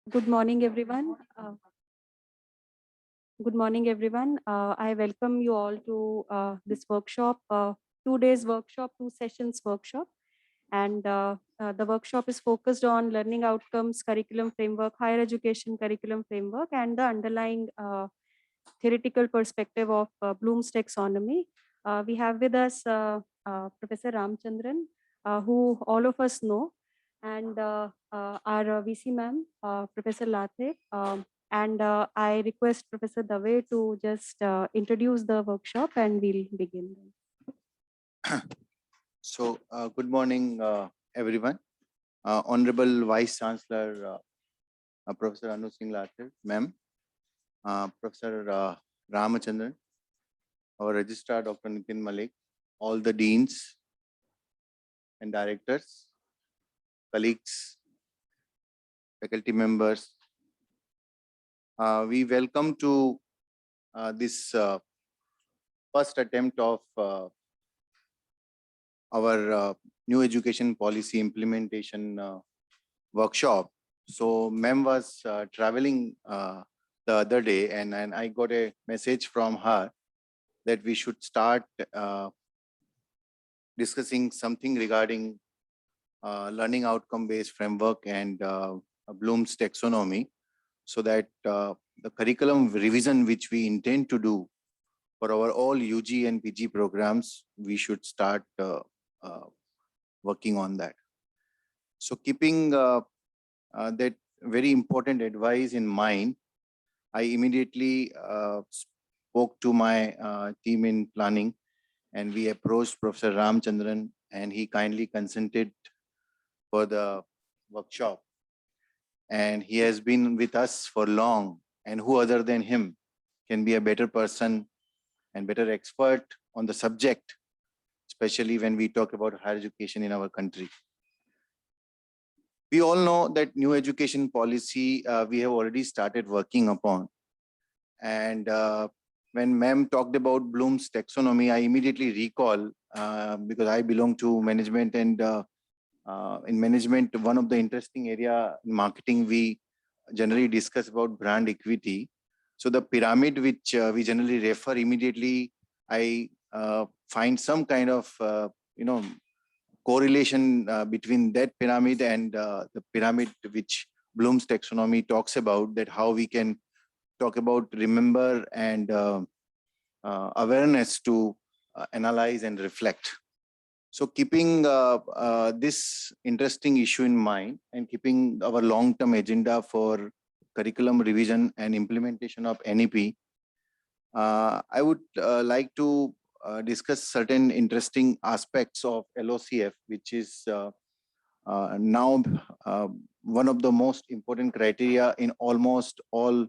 Good morning, everyone. Good morning, everyone. I welcome you all to this workshop, 2 days workshop, 2 sessions workshop. And the workshop is focused on learning outcomes, curriculum framework, higher education curriculum framework, and the underlying theoretical perspective of Bloom's taxonomy. We have with us Professor Ramchandran, who all of us know, and our VC ma'am, Professor Lathe. And I request Professor Dave to just introduce the workshop and we'll begin. So, good morning, everyone. Honorable Vice Chancellor, Professor Anu Singh Lathe, ma'am, Professor Ramachandran, our Registrar, Dr. Nitin Malik, all the deans and directors, colleagues, faculty members. We welcome to this first attempt of our new education policy implementation workshop. So ma'am was traveling the other day and I got a message from her that we should start discussing something regarding learning outcome based framework and Bloom's taxonomy, so that the curriculum revision which we intend to do for our all UG and PG programs, we should start working on that. So keeping that very important advice in mind, I immediately spoke to my team in planning, and we approached Professor Ramchandran, and he kindly consented for the workshop. And he has been with us for long, and who other than him can be a better person and better expert on the subject, especially when we talk about higher education in our country. We all know that new education policy we have already started working upon. And when ma'am talked about Bloom's taxonomy, I immediately recall, because I belong to management, and in management, one of the interesting area in marketing, we generally discuss about brand equity. So the pyramid which we generally refer, immediately I find some kind of correlation between that pyramid and the pyramid which Bloom's taxonomy talks about, that how we can talk about remember and awareness to analyze and reflect. So keeping this interesting issue in mind and keeping our long-term agenda for curriculum revision and implementation of NEP, I would like to discuss certain interesting aspects of LOCF, which is now one of the most important criteria in almost all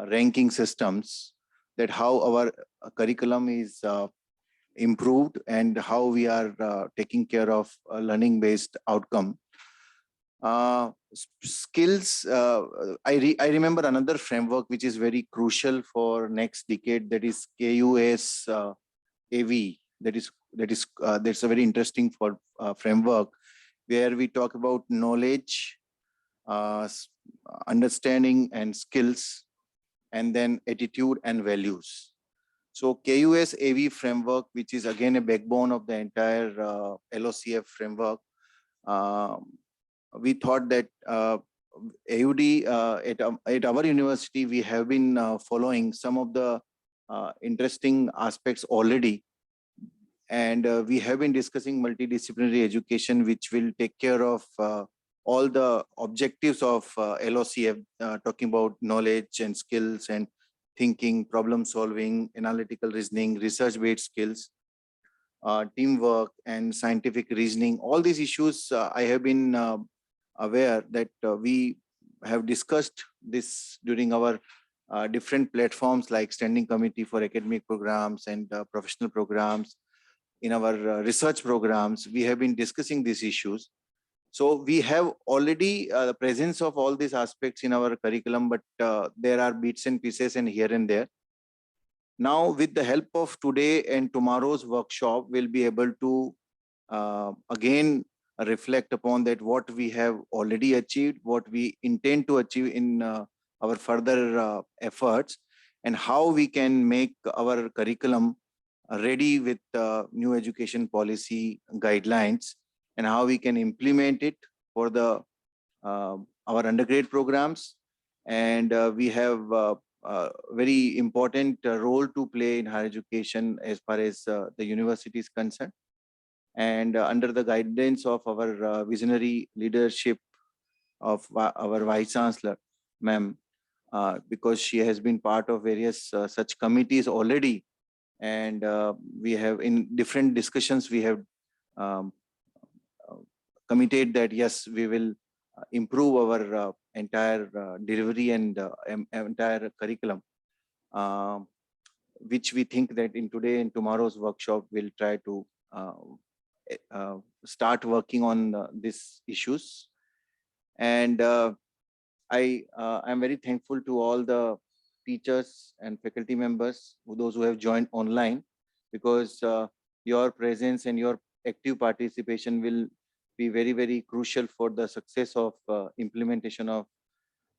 ranking systems, that how our curriculum is improved and how we are taking care of a learning-based outcome. Skills, I remember another framework which is very crucial for next decade, that is KUS AV. That's a very interesting framework where we talk about knowledge, understanding and skills, and then attitude and values. So KUS AV framework, which is again a backbone of the entire LOCF framework, we thought that AUD at our university, we have been following some of the interesting aspects already. And we have been discussing multidisciplinary education, which will take care of all the objectives of LOCF, talking about knowledge and skills and thinking, problem solving, analytical reasoning, research-based skills, teamwork and scientific reasoning. All these issues I have been aware that we have discussed this during our different platforms like Standing Committee for Academic Programs and Professional Programs. In our research programs, we have been discussing these issues. So we have already the presence of all these aspects in our curriculum, but there are bits and pieces and here and there. Now, with the help of today and tomorrow's workshop, we'll be able to again reflect upon that what we have already achieved, what we intend to achieve in our further efforts, and how we can make our curriculum ready with new education policy guidelines, and how we can implement it for the our undergrad programs. And we have very important role to play in higher education as far as the university is concerned. And under the guidance of our visionary leadership of our Vice Chancellor, ma'am, because she has been part of various such committees already. And we have, in different discussions, we have um, committed that yes, we will improve our entire delivery and entire curriculum, which we think that in today and tomorrow's workshop we'll try to start working on these issues. And I'm very thankful to all the teachers and faculty members, those who have joined online, because your presence and your active participation will be very, very crucial for the success of implementation of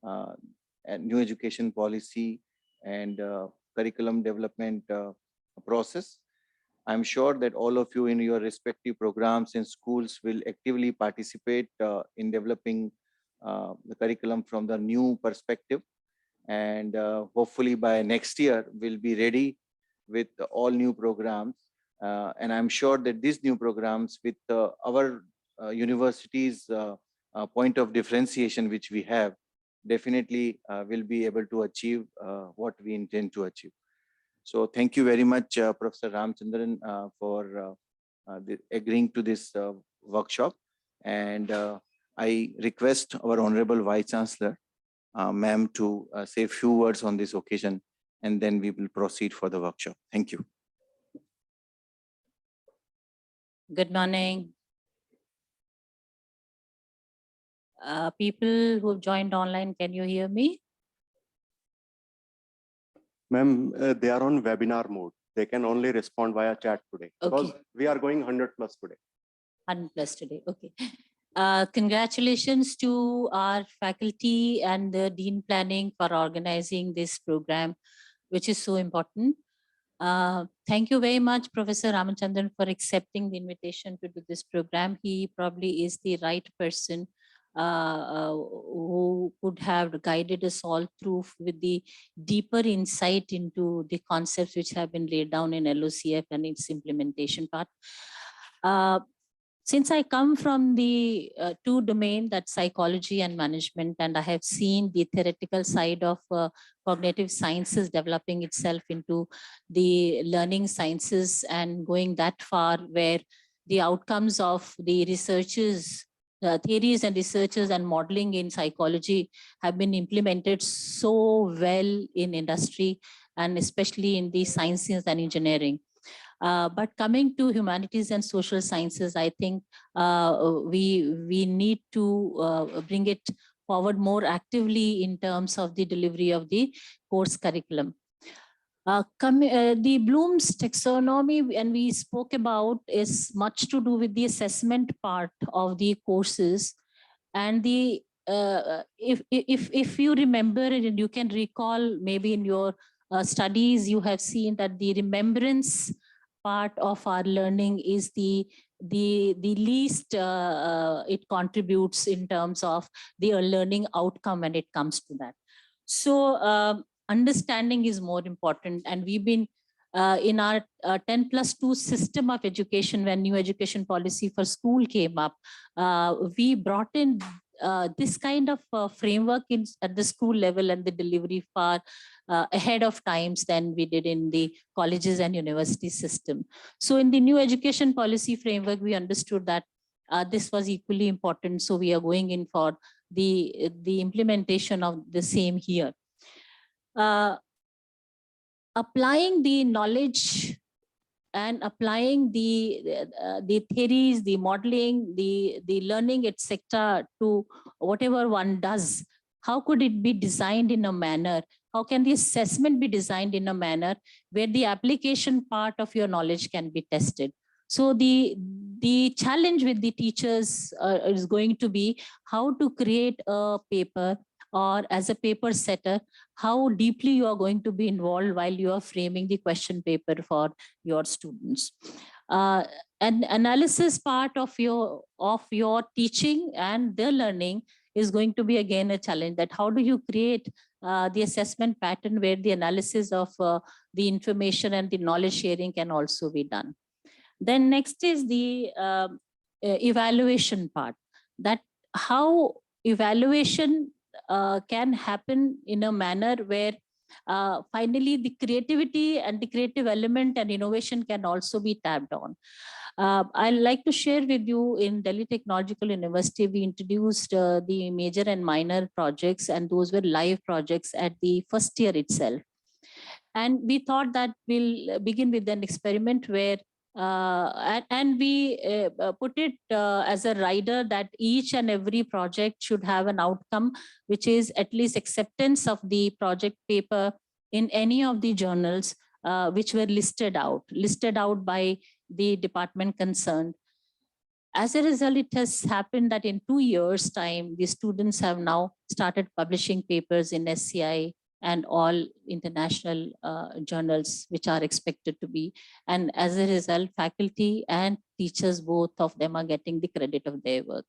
a new education policy and curriculum development process. I'm sure that all of you in your respective programs in schools will actively participate in developing the curriculum from the new perspective. And hopefully by next year, we'll be ready with all new programs. And I'm sure that these new programs with our university's point of differentiation, which we have, definitely will be able to achieve what we intend to achieve. So thank you very much, Professor Ramchandran, for agreeing to this workshop. And I request our Honorable Vice Chancellor, ma'am, to say a few words on this occasion, and then we will proceed for the workshop. Thank you. Good morning. People who have joined online, can you hear me? Ma'am, they are on webinar mode. They can only respond via chat today because Okay. we are going 100+ today. 100+ today, okay. Congratulations to our faculty and the Dean Planning for organizing this program, which is so important. Thank you very much, Professor Ramachandran, for accepting the invitation to do this program. He probably is the right person who could have guided us all through with the deeper insight into the concepts which have been laid down in LOCF and its implementation part. Since I come from the two domain, that's psychology and management, and I have seen the theoretical side of cognitive sciences developing itself into the learning sciences and going that far where the outcomes of the researchers, theories and researchers and modeling in psychology have been implemented so well in industry and especially in the sciences and engineering. But coming to humanities and social sciences, I think we need to bring it forward more actively in terms of the delivery of the course curriculum. The Bloom's taxonomy, and we spoke about, is much to do with the assessment part of the courses. And the if you remember and you can recall, maybe in your studies, you have seen that the remembrance part of our learning is the least it contributes in terms of the learning outcome when it comes to that. So understanding is more important, and we've been in our 10+2 system of education, when new education policy for school came up, we brought in this kind of framework at the school level and the delivery far ahead of times than we did in the colleges and university system. So in the new education policy framework, we understood that this was equally important. So we are going in for the implementation of the same here. Applying the knowledge and applying the theories, the modeling, the learning, etc., to whatever one does, how could it be designed in a manner? How can the assessment be designed in a manner where the application part of your knowledge can be tested? So the challenge with the teachers is going to be how to create a paper, or as a paper setter, how deeply you are going to be involved while you are framing the question paper for your students. An analysis part of your teaching and their learning is going to be again a challenge, that how do you create the assessment pattern where the analysis of the information and the knowledge sharing can also be done. Then next is the evaluation part, that how evaluation can happen in a manner where finally the creativity and the creative element and innovation can also be tapped on. I'd like to share with you, in Delhi Technological University, we introduced the major and minor projects, and those were live projects at the first year itself. And we thought that we'll begin with an experiment where and we put it as a rider that each and every project should have an outcome, which is at least acceptance of the project paper in any of the journals which were listed out by the department concerned. As a result, it has happened that in 2 years' time, the students have now started publishing papers in SCI and all international journals which are expected to be. And as a result, faculty and teachers, both of them, are getting the credit of their work.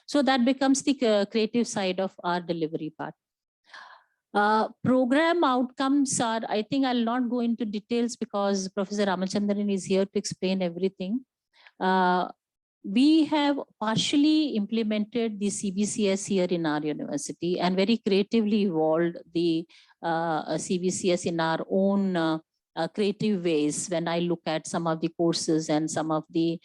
So that becomes the creative side of our delivery part. Program outcomes are, I think I'll not go into details because Professor Ramachandran is here to explain everything. We have partially implemented the CBCS here in our university and very creatively evolved the CBCS in our own creative ways. When I look at some of the courses and some of the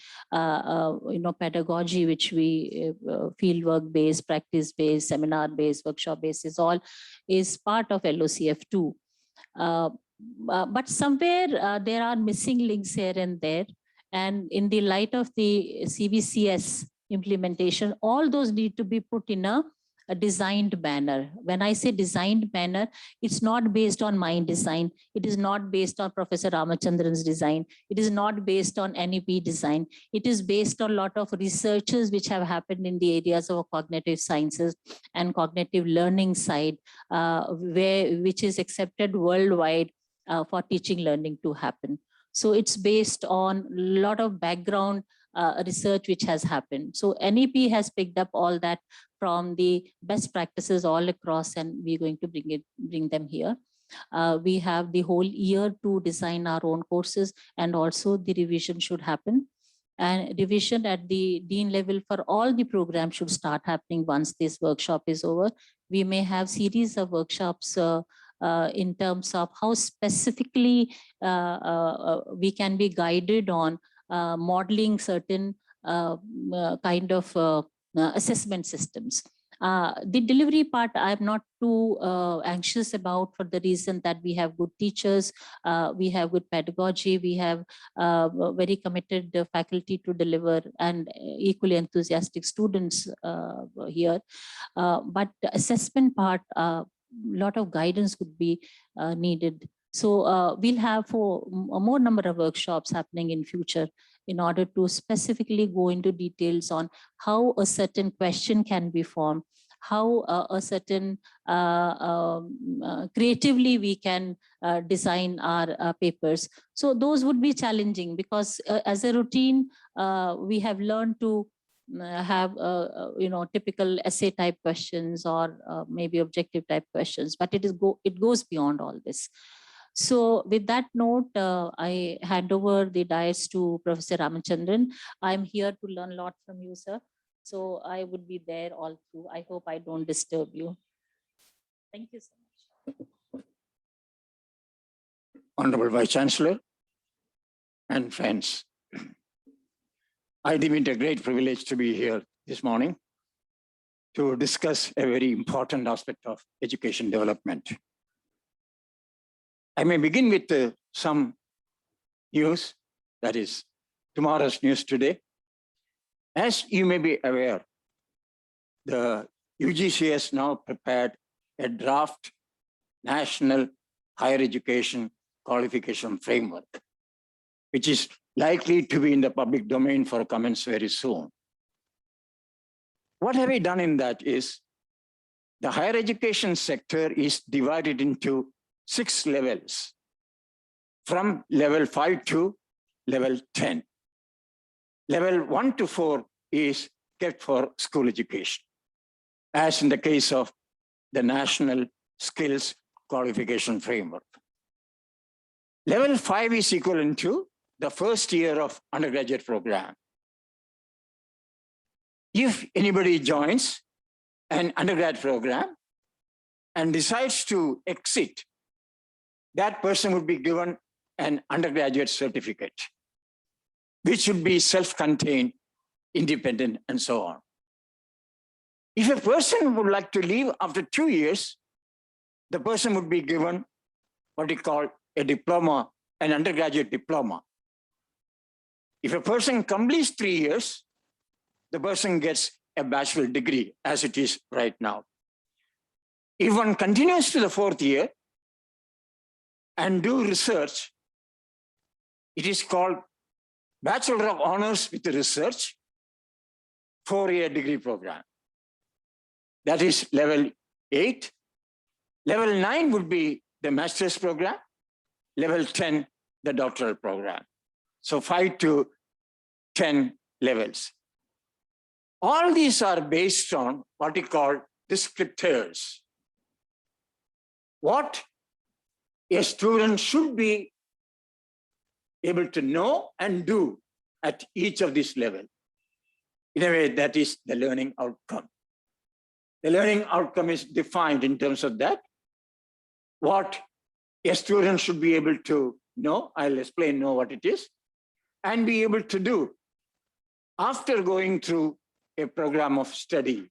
pedagogy which we field work based, practice based, seminar based, workshop based is part of LOCF2. But somewhere there are missing links here and there. And in the light of the CBCS implementation, all those need to be put in a designed manner. When I say designed manner, it's not based on my design. It is not based on Professor Ramachandran's design. It is not based on NEP design. It is based on a lot of researches which have happened in the areas of cognitive sciences and cognitive learning side, which is accepted worldwide for teaching learning to happen. So it's based on a lot of background research which has happened. So NEP has picked up all that from the best practices all across, and we're going to bring them here. We have the whole year to design our own courses, and also the revision should happen. And revision at the dean level for all the programs should start happening once this workshop is over. We may have series of workshops in terms of how specifically we can be guided on modeling certain kind of assessment systems. The delivery part, I'm not too anxious about, for the reason that we have good teachers, we have good pedagogy, we have very committed faculty to deliver, and equally enthusiastic students here. But assessment part, lot of guidance would be needed. So we'll have a more number of workshops happening in future in order to specifically go into details on how a certain question can be formed, how a certain creatively we can design our papers. So those would be challenging because as a routine, we have learned to have typical essay type questions or maybe objective type questions, but it goes beyond all this. So with that note, I hand over the dais to Professor Ramachandran. I'm here to learn a lot from you, sir. So I would be there all through. I hope I don't disturb you. Thank you so much. Honorable Vice Chancellor and friends, I deem it a great privilege to be here this morning to discuss a very important aspect of education development. I may begin with some news, that is tomorrow's news today. As you may be aware, the UGC has now prepared a draft National Higher Education Qualification Framework. which is likely to be in the public domain for comments very soon. What have we done in that is the higher education sector is divided into 6 levels from level 5 to level 10. Level 1 to 4 is kept for school education, as in the case of the National Skills Qualification Framework. Level 5 is equivalent to the first year of undergraduate program. If anybody joins an undergrad program and decides to exit, that person would be given an undergraduate certificate, which should be self-contained, independent, and so on. If a person would like to leave after 2 years, the person would be given what we call a diploma, an undergraduate diploma. If a person completes 3 years, the person gets a bachelor degree, as it is right now. If one continues to the 4th year and do research, it is called Bachelor of Honors with Research 4-year degree program. That is level 8. Level 9 would be the master's program. Level 10, the doctoral program. So 5 to 10 levels. All these are based on what we call descriptors. What a student should be able to know and do at each of these levels. In a way, that is the learning outcome. The learning outcome is defined in terms of that. What a student should be able to know, I'll explain know what it is, and be able to do after going through a program of study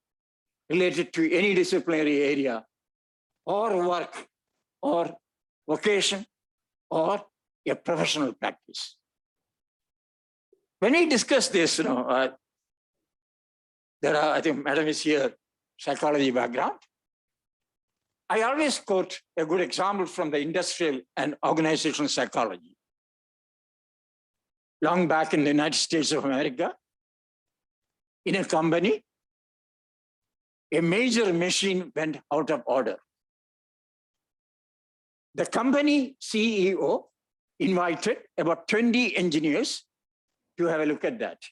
related to any disciplinary area or work or vocation or a professional practice. When we discuss this, there are, I think Madam is here, psychology background. I always quote a good example from the industrial and organizational psychology. Long back in the United States of America, in a company, a major machine went out of order. The company CEO invited about 20 engineers to have a look at that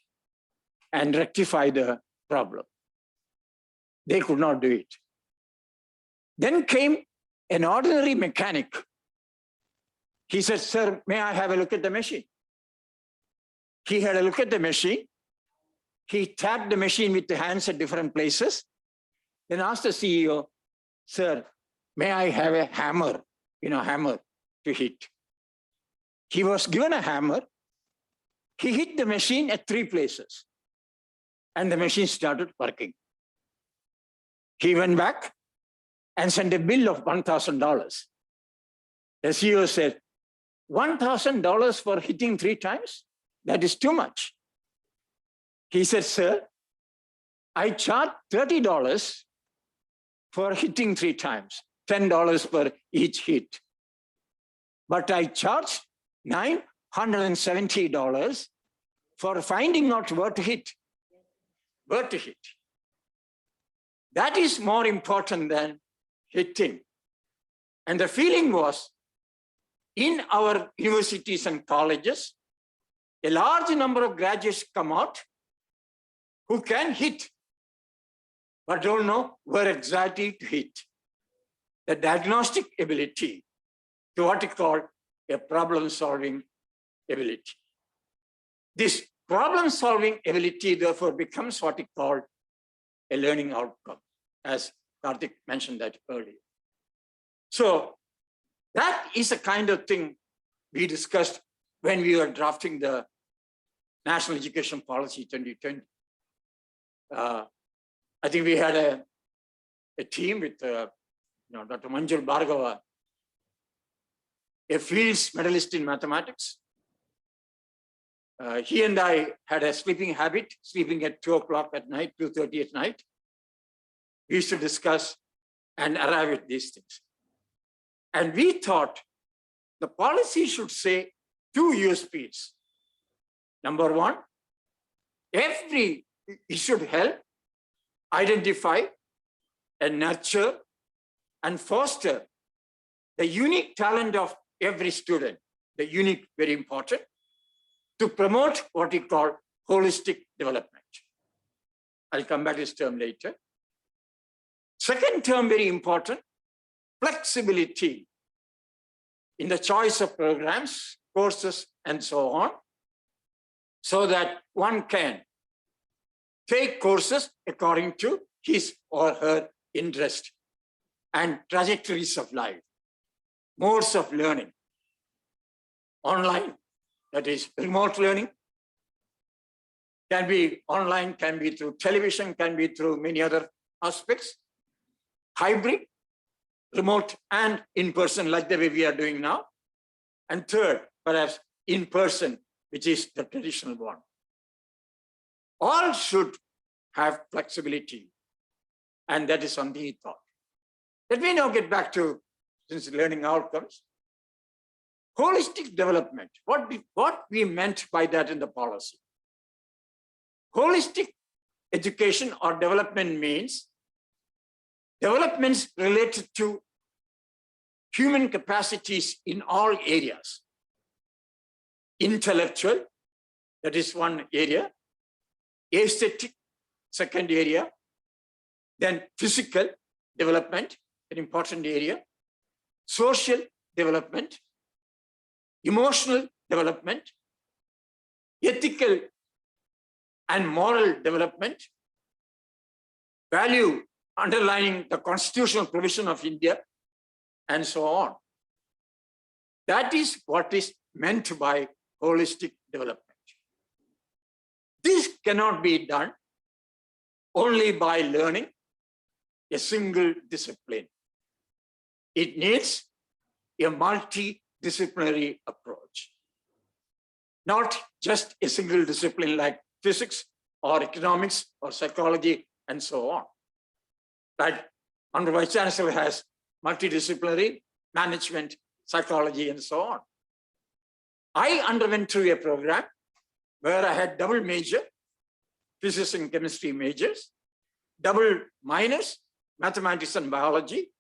and rectify the problem. They could not do it. Then came an ordinary mechanic. He said, "Sir, may I have a look at the machine?" He had a look at the machine. He tapped the machine with the hands at different places. Then asked the CEO, "Sir, may I have a hammer, hammer to hit?" He was given a hammer. He hit the machine at 3 places, and the machine started working. He went back and sent a bill of $1,000. The CEO said, $1,000 for hitting 3 times? That is too much. He said, "Sir, I charge $30 for hitting 3 times, $10 for each hit. But I charge $970 for finding out where to hit. Where to hit. That is more important than hitting." And the feeling was, in our universities and colleges, a large number of graduates come out who can hit, but don't know where exactly to hit. The diagnostic ability to what we call a problem-solving ability. This problem-solving ability, therefore, becomes what we call a learning outcome, as Karthik mentioned that earlier. So that is the kind of thing we discussed when we were drafting the National Education Policy 2020. I think we had a team with Dr. Manjul Bhargava, a Fields medalist in mathematics. He and I had a sleeping habit, sleeping at 2 o'clock at night, 2:30 at night. We used to discuss and arrive at these things. And we thought the policy should say 2 USPs. Number one, it should help identify and nurture and foster the unique talent of every student, the unique, very important, to promote what we call holistic development. I'll come back to this term later. Second term, very important, flexibility in the choice of programs, courses, and so on, so that one can take courses according to his or her interest and trajectories of life, modes of learning, online, that is remote learning, can be online, can be through television, can be through many other aspects, hybrid, remote and in-person, like the way we are doing now. And third, perhaps in-person, which is the traditional one. All should have flexibility, and that is something he thought. Let me now get back to, since learning outcomes, holistic development. What we meant by that in the policy. Holistic education or development means developments related to human capacities in all areas. Intellectual, that is one area. Aesthetic, second area. Then physical development, an important area. Social development. Emotional development. Ethical and moral development. Value underlying the constitutional provision of India, and so on. That is what is meant by holistic development. This cannot be done only by learning a single discipline. It needs a multidisciplinary approach. Not just a single discipline like physics or economics or psychology and so on. Like Honorable Vice Chancellor has multidisciplinary management, psychology, and so on. I underwent through a program where I had double major, physics and chemistry majors, double minors, mathematics and biology,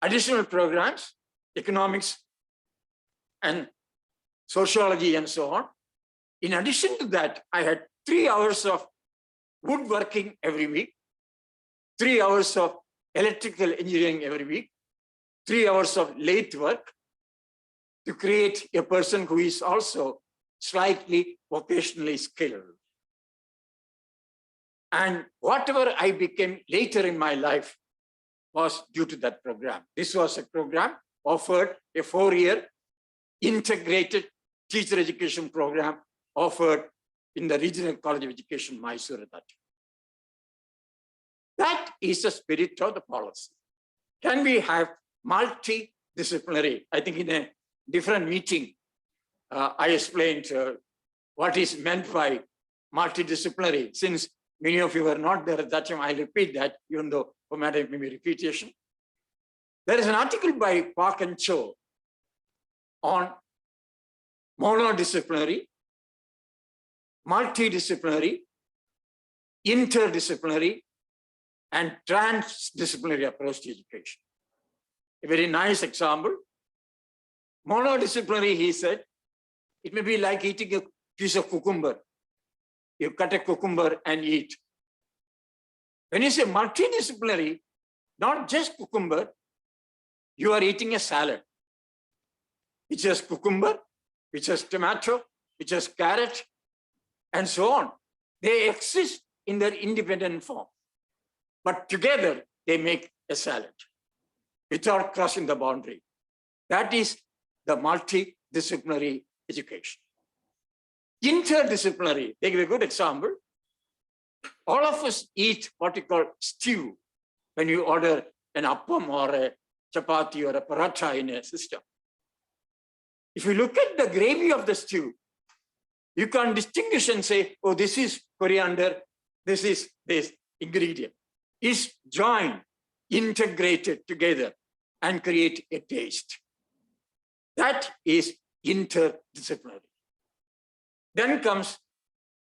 additional programs, economics and sociology and so on. In addition to that, I had 3 hours of woodworking every week, 3 hours of electrical engineering every week, 3 hours of lathe work to create a person who is also slightly vocationally skilled. And whatever I became later in my life was due to that program. This was a program offered, a 4-year integrated teacher education program offered in the Regional College of Education, Mysore at that time. That is the spirit of the policy. Can we have multidisciplinary? I think in a different meeting, I explained what is meant by multidisciplinary. Since many of you were not there at that time, I'll repeat that, even though for matter maybe repetition. There is an article by Park and Cho on monodisciplinary, multidisciplinary, interdisciplinary, and transdisciplinary approach to education. A very nice example. Monodisciplinary, he said, it may be like eating a piece of cucumber. You cut a cucumber and eat. When you say multidisciplinary, not just cucumber, you are eating a salad. Which has cucumber, which has tomato, which has carrot, and so on. They exist in their independent form. But together, they make a salad without crossing the boundary. That is the multidisciplinary education. Interdisciplinary, they give a good example. All of us eat what we call stew when you order an appam or a chapati or a paratha in a system. If you look at the gravy of the stew, you can distinguish and say, oh, this is coriander, this is this ingredient. It's joined, integrated together and create a taste. That is interdisciplinary. Then comes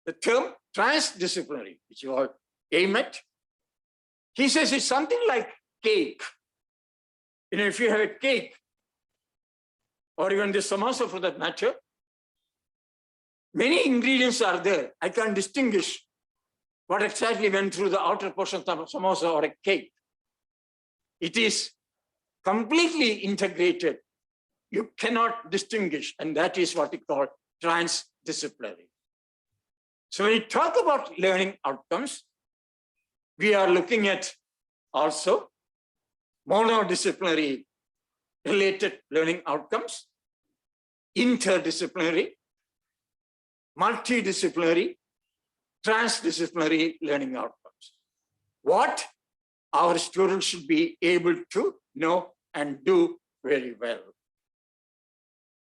the term transdisciplinary, which you all aim at. He says it's something like cake. You know, if you have a cake, or even the samosa for that matter, many ingredients are there. I can't distinguish what exactly went through the outer portion of the samosa or a cake. It is completely integrated. You cannot distinguish, and that is what we call transdisciplinary. So when we talk about learning outcomes, we are looking at also monodisciplinary related learning outcomes, interdisciplinary, multidisciplinary, transdisciplinary learning outcomes. What our students should be able to know and do very well.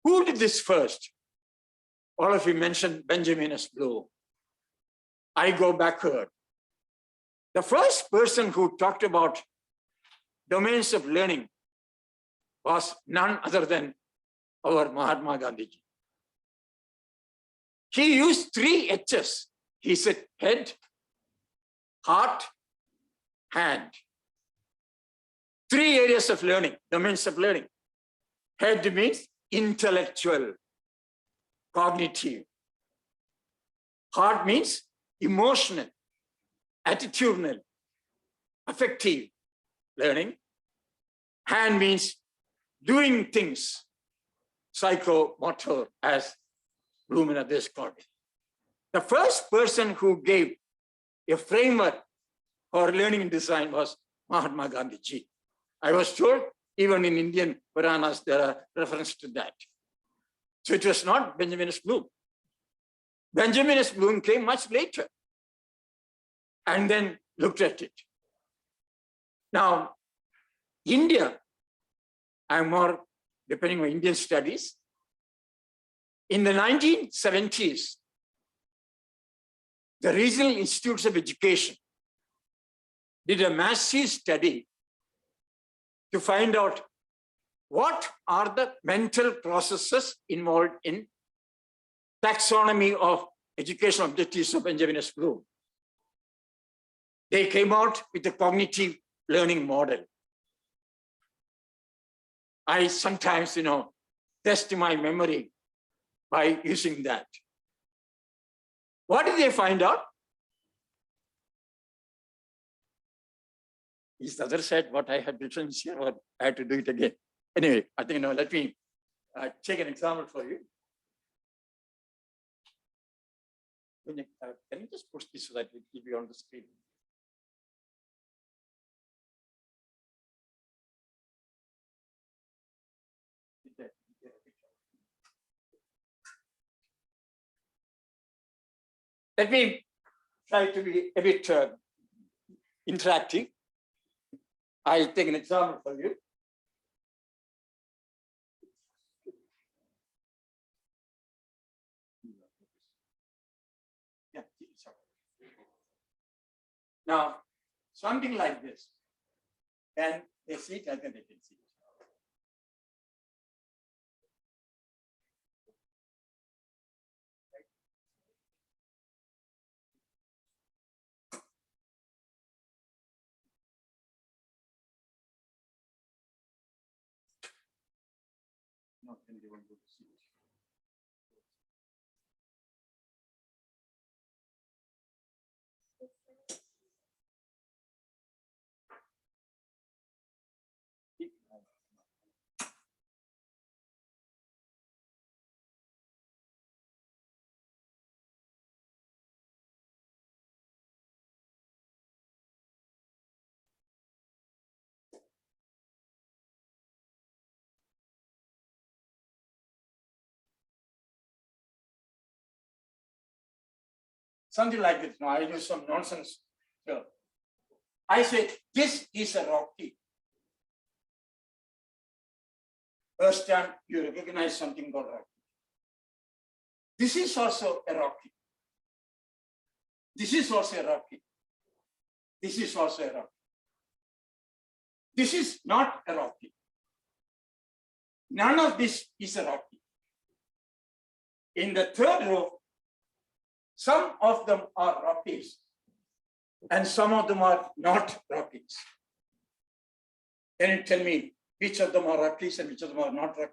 Who did this first? All of you mentioned Benjamin S. Bloom. I go backward. The first person who talked about domains of learning was none other than our Mahatma Gandhi. He used 3 H's. He said head, heart, hand. 3 areas of learning, domains of learning. Head means intellectual, cognitive. Heart means emotional, attitudinal, affective learning. Hand means doing things, psychomotor, as Bloom and others called it. The first person who gave a framework for learning and design was Mahatma Gandhi ji. I was told even in Indian Puranas there are references to that. So it was not Benjamin S. Bloom. Benjamin S. Bloom came much later and then looked at it. Now, India, I'm more depending on Indian studies. In the 1970s, the regional institutes of education did a massive study to find out what are the mental processes involved in taxonomy of educational objectives of Benjamin S. Bloom. They came out with a cognitive learning model. I sometimes, test my memory by using that. What did they find out? Is the other side what I had written here, or I had to do it again? Anyway, I think, let me take an example for you. Can you just push this so that it will be on the screen? Let me try to be a bit interactive. I'll take an example for you. Yeah. Now, something like this. Can they see it? I think they can see it. Not anyone to see it. Something like this. Now I use some nonsense here. I say this is a rocky. First time you recognize something called rocky. This is also a rocky. This is also a rocky. This is also a rocky. This is not a rocky. None of this is a rocky. In the third row, some of them are Rockies and some of them are not Rockies. Can you tell me which of them are Rockies and which of them are not Rockies?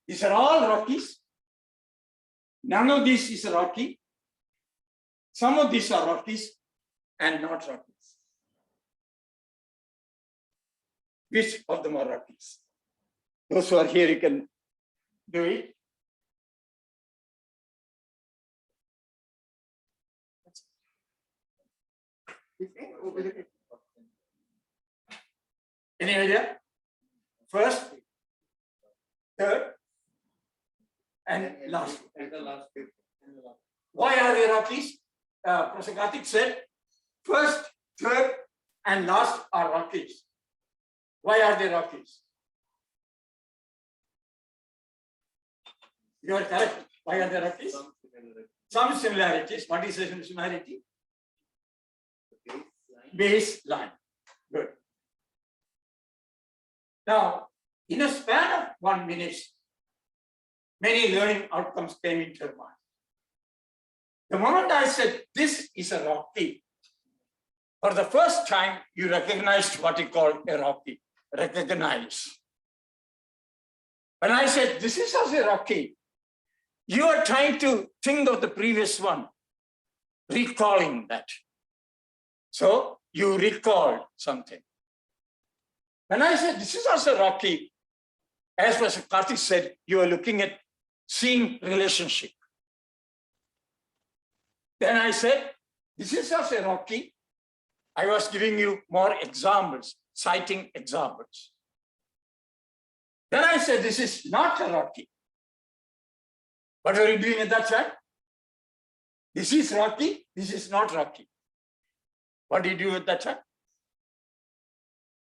These are all Rockies. None of these is a Rocky. Some of these are Rockies and not Rockies. Which of them are Rockies? Those who are here, you can do it. Any idea? First, third, and last. Why are they Rockies? Professor Karthik said, first, third, and last are Rockies. Why are they Rockies? You are correct. Why are they Rockies? Some similarities. What is the similarity? Baseline. Good. Now, in a span of 1 minute, many learning outcomes came into your mind. The moment I said, this is a Rocky, for the first time, you recognized what you call a Rocky. Recognize. When I said, this is also a Rocky, you are trying to think of the previous one, recalling that. So you recalled something. When I said, this is also Rocky, as Professor Karthik said, you are looking at seeing relationship. Then I said, this is also Rocky. I was giving you more examples, citing examples. Then I said, this is not a Rocky. What are you doing at that time? This is Rocky, this is not Rocky. What do you do at that time?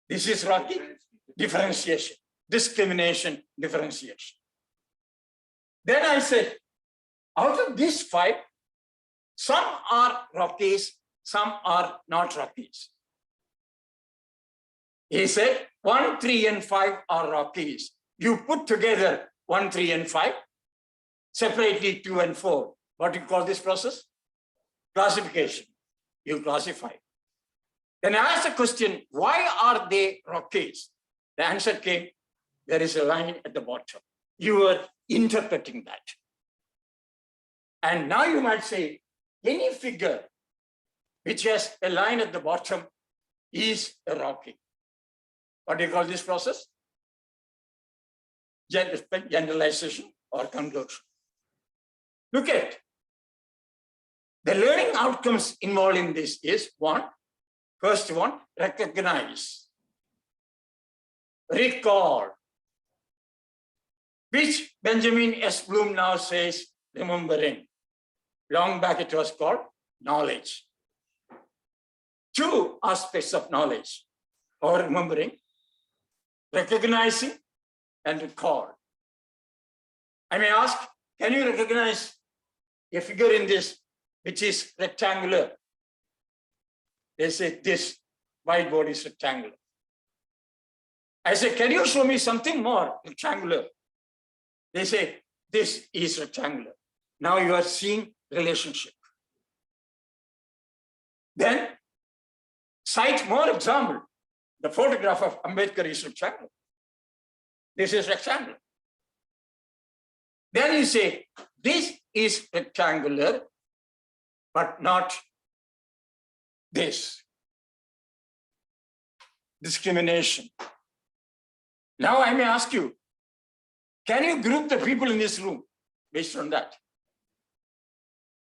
This is Rocky, differentiation, discrimination, differentiation. Then I said, out of these 5, some are Rockies, some are not Rockies. He said, 1, 3, and 5 are Rockies. You put together 1, 3, and 5, separately 2 and 4. What do you call this process? Classification. You classify. Then I asked the question, why are they Rockies? The answer came, there is a line at the bottom. You were interpreting that. And now you might say, any figure which has a line at the bottom is a Rocky. What do you call this process? Generalization or conclusion. Look at the learning outcomes involved in this is first one, recognize, recall, which Benjamin S. Bloom now says remembering. Long back it was called knowledge. 2 aspects of knowledge or remembering, recognizing and recall. I may ask, can you recognize a figure in this which is rectangular? They say this whiteboard is rectangular. I say, can you show me something more rectangular? They say, this is rectangular. Now you are seeing relationship. Then cite more example. The photograph of Ambedkar is rectangular. This is rectangular. Then you say, this is rectangular, but not this. Discrimination. Now I may ask you, can you group the people in this room based on that?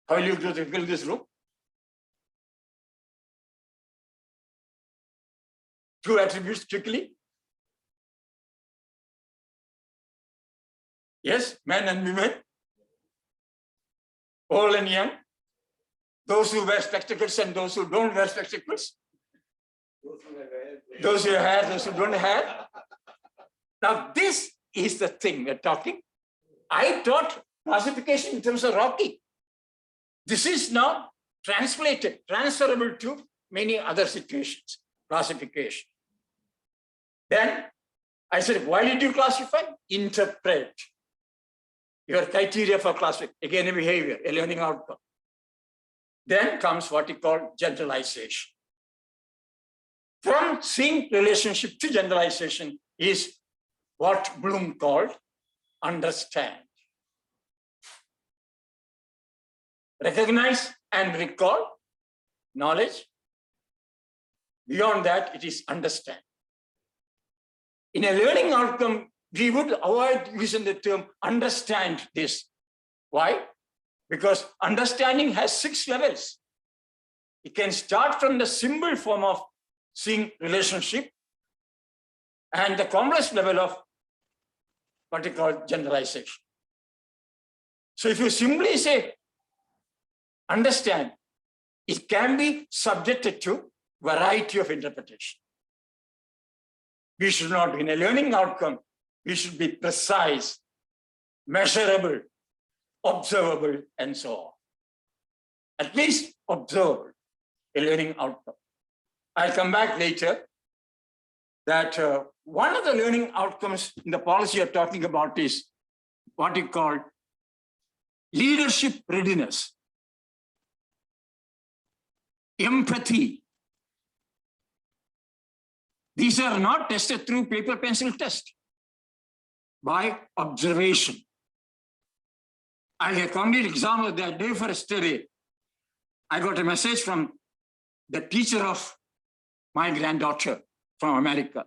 How will you group the people in this room? 2 attributes quickly. Yes, men and women, old and young, those who wear spectacles and those who don't wear spectacles, those who have hair, those who don't have. Now, this is the thing we're talking. I taught classification in terms of Rocky. This is now translated, transferable to many other situations, classification. Then I said, why did you classify? Interpret. your criteria for classification, again, a behavior, a learning outcome. Then comes what we call generalization. From seeing relationship to generalization is what Bloom called understand. Recognize and recall knowledge. Beyond that, it is understand. In a learning outcome, we would avoid using the term understand this. Why? Because understanding has 6 levels. It can start from the simple form of seeing relationship and the complex level of what we call generalization. So if you simply say understand, it can be subjected to variety of interpretation. We should not be in a learning outcome. We should be precise, measurable, observable, and so on. At least observable, a learning outcome. I'll come back later that one of the learning outcomes in the policy you're talking about is what you call leadership readiness, empathy. These are not tested through paper pencil test, by observation. I'll give a concrete example that day for yesterday. I got a message from the teacher of my granddaughter from America.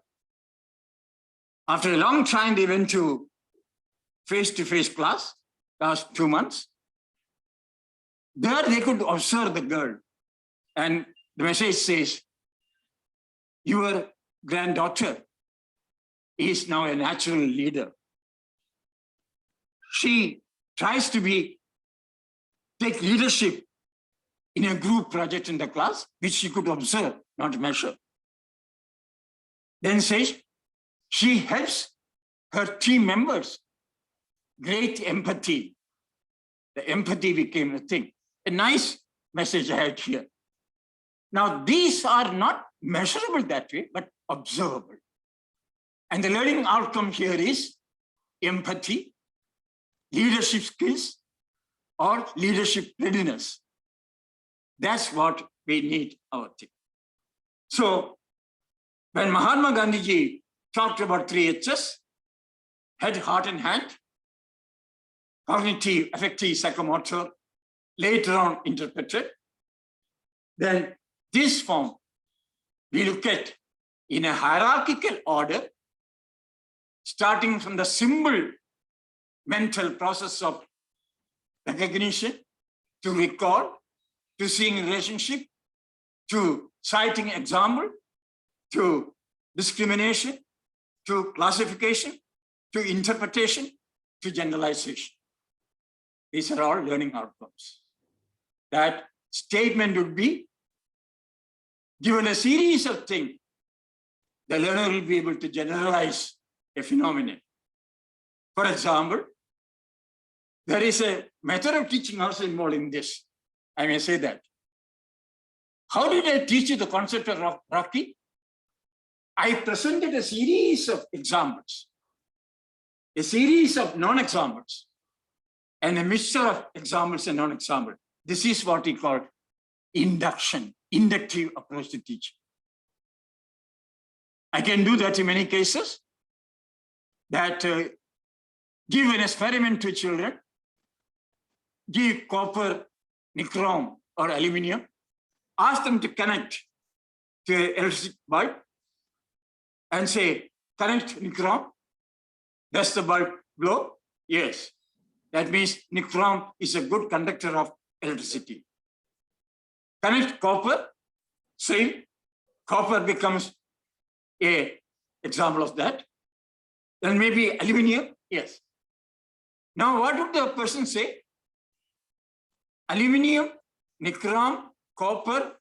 After a long time, they went to face-to-face class, last 2 months. There they could observe the girl. And the message says, your granddaughter is now a natural leader. She tries to take leadership in a group project in the class, which she could observe, not measure. Then says, she helps her team members. Great empathy. The empathy became a thing. A nice message I had here. Now, these are not measurable that way, but observable. And the learning outcome here is empathy, leadership skills, or leadership readiness. That's what we need our thing. So when Mahatma Gandhi ji talked about 3 H's, head, heart, and hand, cognitive, affective, psychomotor, later on interpreted, then this form we look at in a hierarchical order, starting from the simple mental process of recognition, to recall, to seeing relationship, to citing example, to discrimination, to classification, to interpretation, to generalization. These are all learning outcomes. That statement would be, given a series of things, the learner will be able to generalize a phenomenon. For example, there is a method of teaching also involved in this. I may say that. How did I teach you the concept of Rocky? I presented a series of examples, a series of non-examples, and a mixture of examples and non-examples. This is what we call induction, inductive approach to teaching. I can do that in many cases, that give an experiment to children, give copper, nichrome, or aluminum, ask them to connect to an electric bulb, and say, connect nichrome. Does the bulb glow? Yes. That means nichrome is a good conductor of electricity. Connect copper, same. Copper becomes an example of that. Then maybe aluminum, yes. Now, what would the person say? Aluminum, nichrome, copper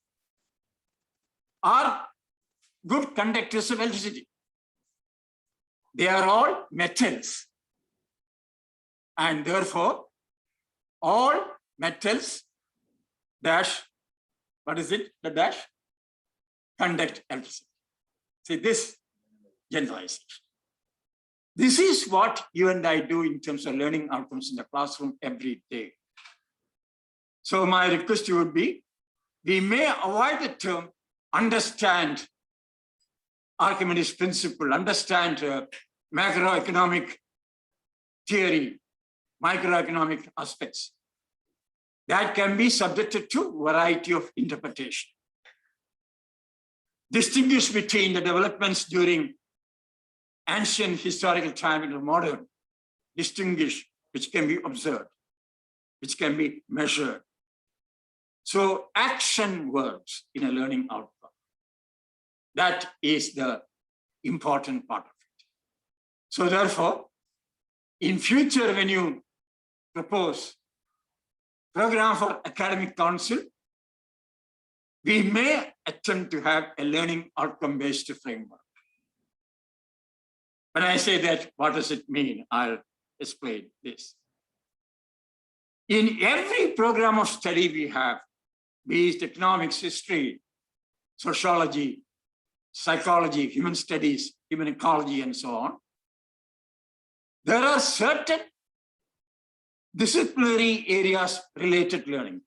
are good conductors of electricity. They are all metals. And therefore, all metals dash, what is it? The dash? Conduct electricity. See this generalization. This is what you and I do in terms of learning outcomes in the classroom every day. So my request to you would be, we may avoid the term understand Archimedes' principle, understand macroeconomic theory, microeconomic aspects. That can be subjected to a variety of interpretation. Distinguish between the developments during ancient historical time and the modern. Distinguish which can be observed, which can be measured. So action verbs in a learning outcome. That is the important part of it. So therefore, in future, when you propose program for academic council, we may attempt to have a learning outcome-based framework. When I say that, what does it mean? I'll explain this. In every program of study we have, be it economics, history, sociology, psychology, human studies, human ecology, and so on, there are certain disciplinary areas related to learning.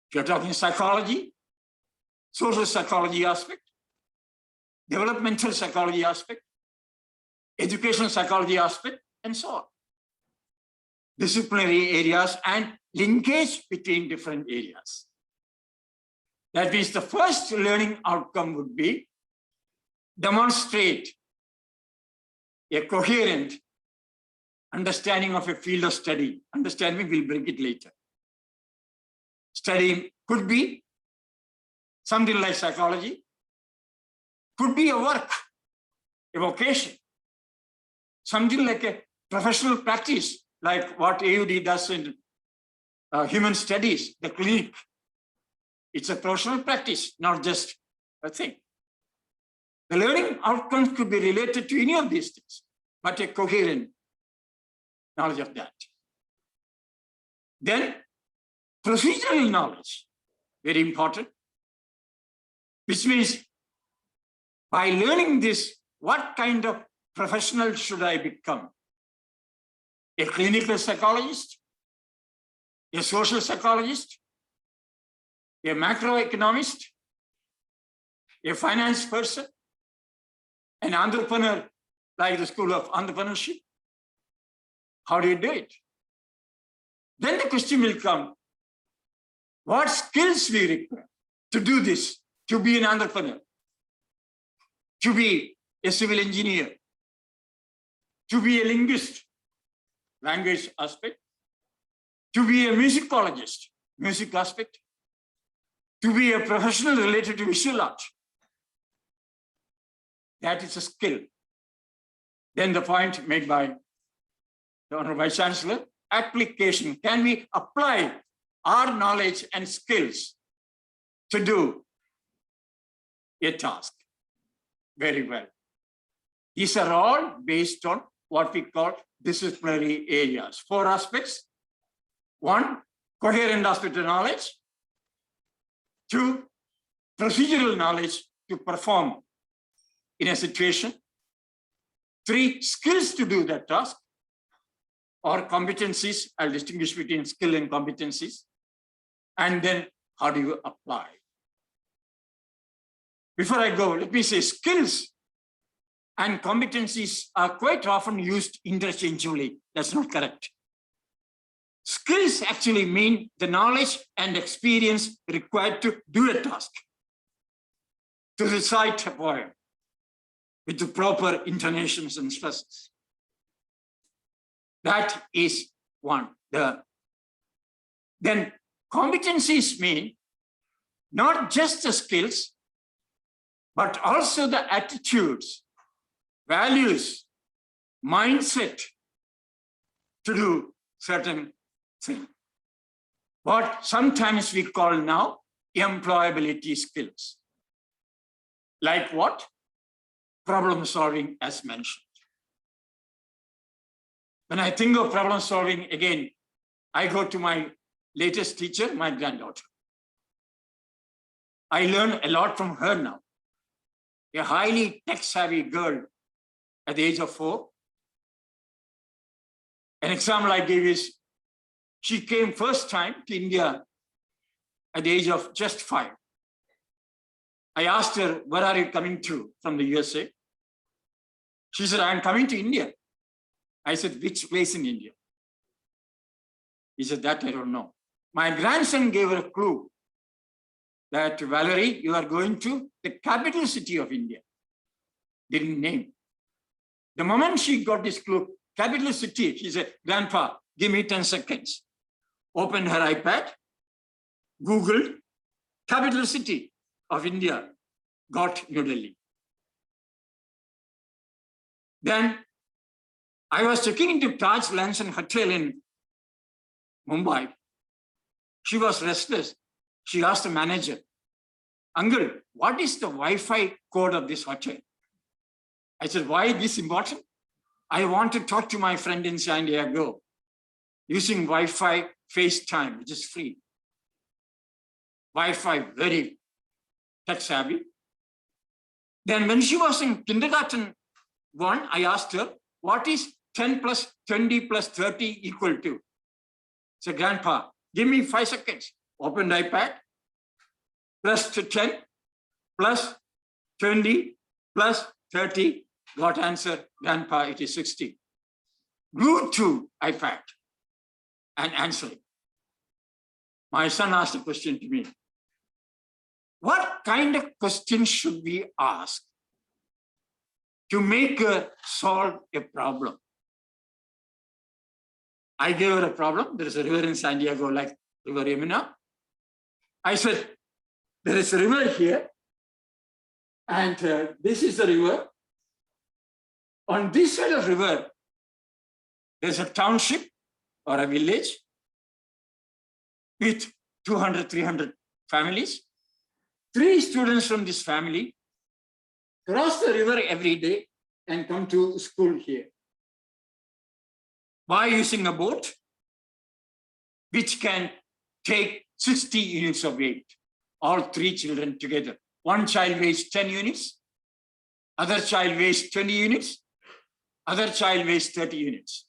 If you're talking psychology, social psychology aspect, developmental psychology aspect, educational psychology aspect, and so on. Disciplinary areas and linkage between different areas. That means the first learning outcome would be demonstrate a coherent understanding of a field of study. Understanding, we'll bring it later. Study could be something like psychology, could be a work, a vocation, something like a professional practice, like what AUD does in human studies, the clinic. It's a professional practice, not just a thing. The learning outcomes could be related to any of these things, but a coherent knowledge of that. Then procedural knowledge, very important, which means by learning this, what kind of professional should I become? A clinical psychologist, a social psychologist, a macroeconomist, a finance person, an entrepreneur, like the School of Entrepreneurship. How do you do it? Then the question will come, what skills we require to do this, to be an entrepreneur, to be a civil engineer, to be a linguist, language aspect, to be a musicologist, music aspect, to be a professional related to visual art. That is a skill. Then the point made by the Honorable Vice Chancellor, application. Can we apply our knowledge and skills to do a task? Very well. These are all based on what we call disciplinary areas. 4 aspects. 1, coherent aspect of knowledge. 2, procedural knowledge to perform in a situation. 3, skills to do that task, or competencies. I'll distinguish between skill and competencies. And then how do you apply? Before I go, let me say skills and competencies are quite often used interchangeably. That's not correct. Skills actually mean the knowledge and experience required to do a task, to recite a poem with the proper intonations and stresses. That is one. Then competencies mean not just the skills, but also the attitudes, values, mindset to do certain things. What sometimes we call now employability skills. Like what? Problem solving, as mentioned. When I think of problem solving, again, I go to my latest teacher, my granddaughter. I learn a lot from her now. A highly tech-savvy girl at the age of 4. An example I gave is she came first time to India at the age of just 5. I asked her, where are you coming to from the USA? She said, I'm coming to India. I said, which place in India? He said, that I don't know. My grandson gave her a clue that, Valerie, you are going to the capital city of India. Didn't name. The moment she got this clue, capital city, she said, Grandpa, give me 10 seconds. Opened her iPad, Googled capital city of India, got New Delhi. Then I was checking into Taj Lanson Hotel in Mumbai. She was restless. She asked the manager, Uncle, what is the Wi-Fi code of this hotel? I said, why is this important? I want to talk to my friend in San Diego using Wi-Fi FaceTime, which is free. Wi-Fi, very tech savvy. Then when she was in kindergarten 1, I asked her, what is 10 plus 20 plus 30 equal to? So Grandpa, give me 5 seconds. Opened iPad, pressed 10 plus 20 plus 30, got answer, Grandpa, it is 60. Glued to iPad and answering. My son asked a question to me. What kind of questions should we ask to make her solve a problem? I gave her a problem. There is a river in San Diego, like River Yamuna. I said, there is a river here, and this is the river. On this side of the river, there's a township or a village with 200, 300 families. 3 students from this family cross the river every day and come to school here by using a boat which can take 60 units of weight, all 3 children together. One child weighs 10 units, other child weighs 20 units, other child weighs 30 units.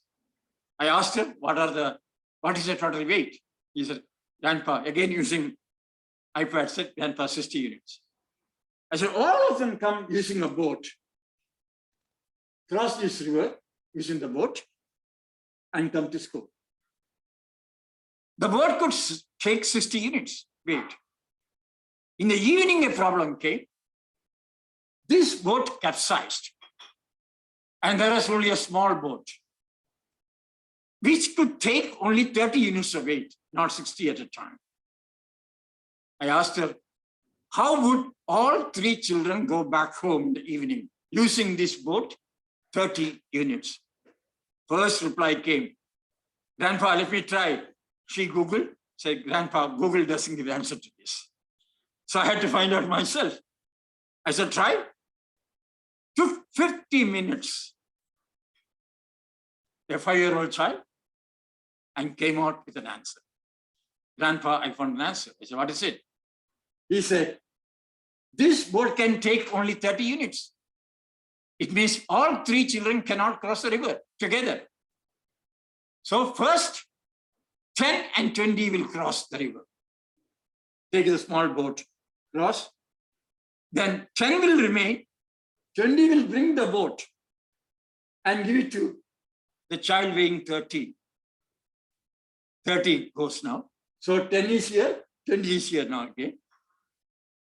I asked him, what is the total weight? He said, Grandpa, again using iPad, said, Grandpa, 60 units. I said, all of them come using a boat, cross this river using the boat, and come to school. The boat could take 60 units weight. In the evening, a problem came. This boat capsized, and there was only a small boat, which could take only 30 units of weight, not 60 at a time. I asked her, how would all 3 children go back home in the evening using this boat? 30 units. First reply came, Grandpa, let me try. She Googled, said, Grandpa, Google doesn't give the answer to this. So I had to find out myself. I said, try. Took 50 minutes. A 5-year-old child, and came out with an answer. Grandpa, I found an answer. I said, what is it? He said, this boat can take only 30 units. It means all 3 children cannot cross the river together. So first, 10 and 20 will cross the river. Take the small boat, cross. Then 10 will remain. 20 will bring the boat and give it to the child weighing 30. 30 goes now. So 10 is here, 20 is here now again.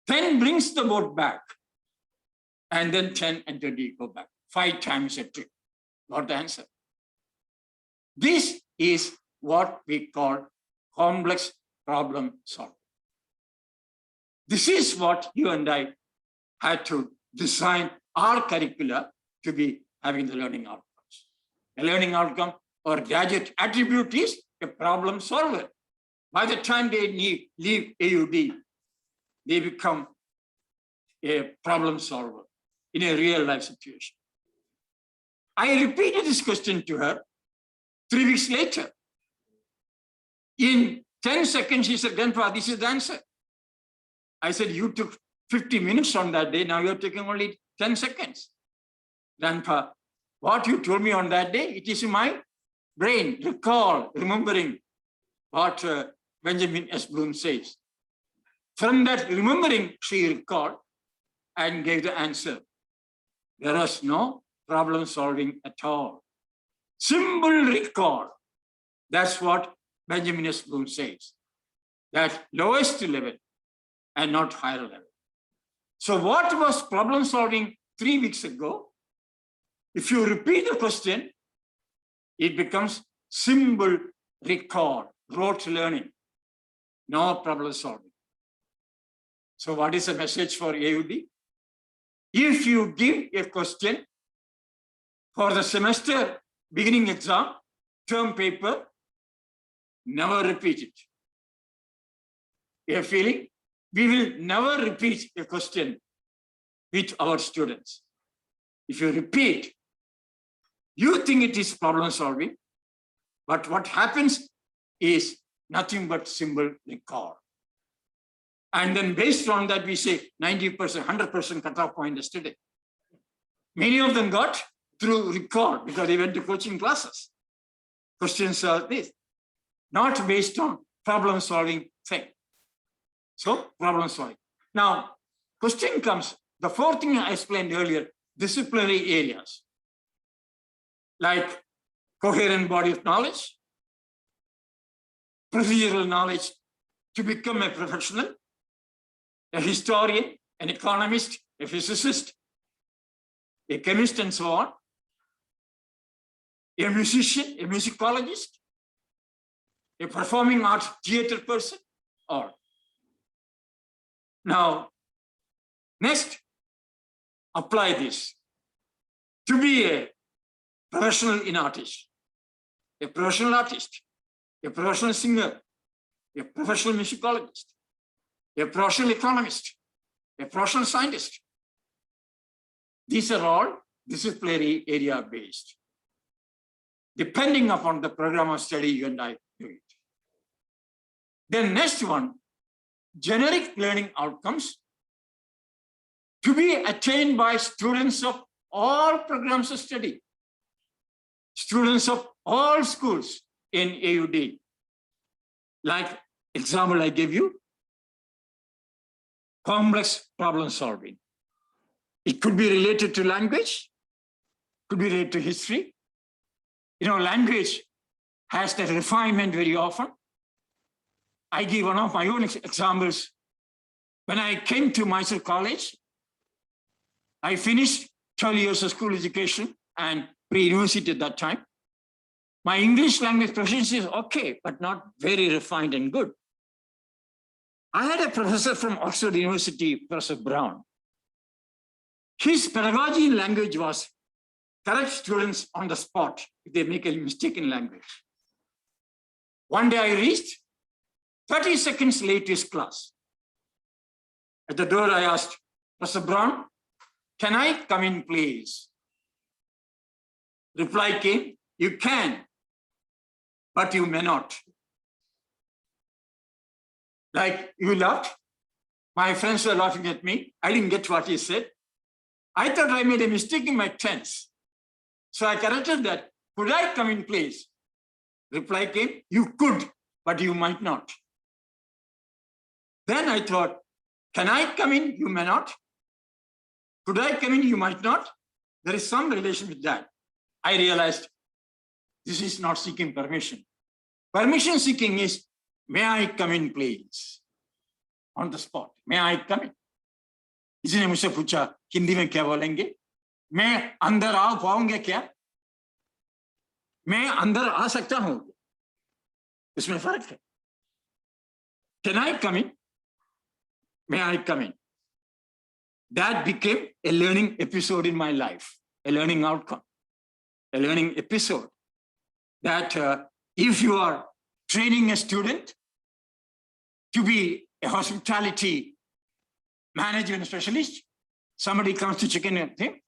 10 brings the boat back. And then 10 and 20 go back. 5 times a trip. Got the answer. This is what we call complex problem solving. This is what you and I had to design our curricula to be having the learning outcomes. A learning outcome or graduate attribute is a problem solver. By the time they leave AUD, they become a problem solver in a real life situation. I repeated this question to her 3 weeks later. In 10 seconds, she said, Grandpa, this is the answer. I said, you took 50 minutes on that day. Now you're taking only 10 seconds. Grandpa, what you told me on that day, it is in my brain, recall, remembering what Benjamin S. Bloom says. From that remembering, she recalled and gave the answer. There was no problem solving at all. Simple recall. That's what Benjamin S. Bloom says. That lowest level and not higher level. So what was problem solving 3 weeks ago? If you repeat the question, it becomes simple recall, rote learning, no problem solving. So what is the message for AUD? If you give a question for the semester beginning exam, term paper, never repeat it. You have feeling? We will never repeat a question with our students. If you repeat, you think it is problem solving, but what happens is nothing but simple recall. And then based on that, we say 90%, 100% cutoff point yesterday. Many of them got through recall because they went to coaching classes. Questions are this, not based on problem solving thing. So problem solving. Now, question comes, the fourth thing I explained earlier, disciplinary areas, like coherent body of knowledge, procedural knowledge to become a professional, a historian, an economist, a physicist, a chemist, and so on, a musician, a musicologist, a performing arts theater person, or. Now, next, apply this. To be a professional in artist, a professional artist, a professional singer, a professional musicologist, a professional economist, a professional scientist. These are all disciplinary area based, depending upon the program of study you and I do it. Then next one, generic learning outcomes to be attained by students of all programs of study, students of all schools in AUD. Like example I gave you, complex problem solving. It could be related to language, could be related to history. You know, language has that refinement very often. I give one of my own examples. When I came to Mysore College, I finished 12 years of school education and pre-university at that time. My English language proficiency is okay, but not very refined and good. I had a professor from Oxford University, Professor Brown. His pedagogy in language was correct students on the spot if they make a mistake in language. One day I reached 30 seconds late to his class. At the door, I asked, Professor Brown, can I come in, please? Reply came, you can, but you may not. Like, you laughed. My friends were laughing at me. I didn't get what he said. I thought I made a mistake in my tense. So I corrected that. Could I come in, please? Reply came, you could, but you might not. Then I thought, can I come in? You may not. Could I come in? You might not. There is some relation with that. I realized this is not seeking permission. Permission seeking is, may I come in, please? On the spot, may I come in? इसने मुझसे पूछा हिंदी में क्या बोलेंगे? मैं अंदर आ पाऊंगा क्या? मैं अंदर आ सकता हूं? इसमें फर्क है. Can I come in? May I come in? That became a learning episode in my life, a learning outcome, a learning episode. That if you are training a student to be a hospitality management specialist, somebody comes to check in with him,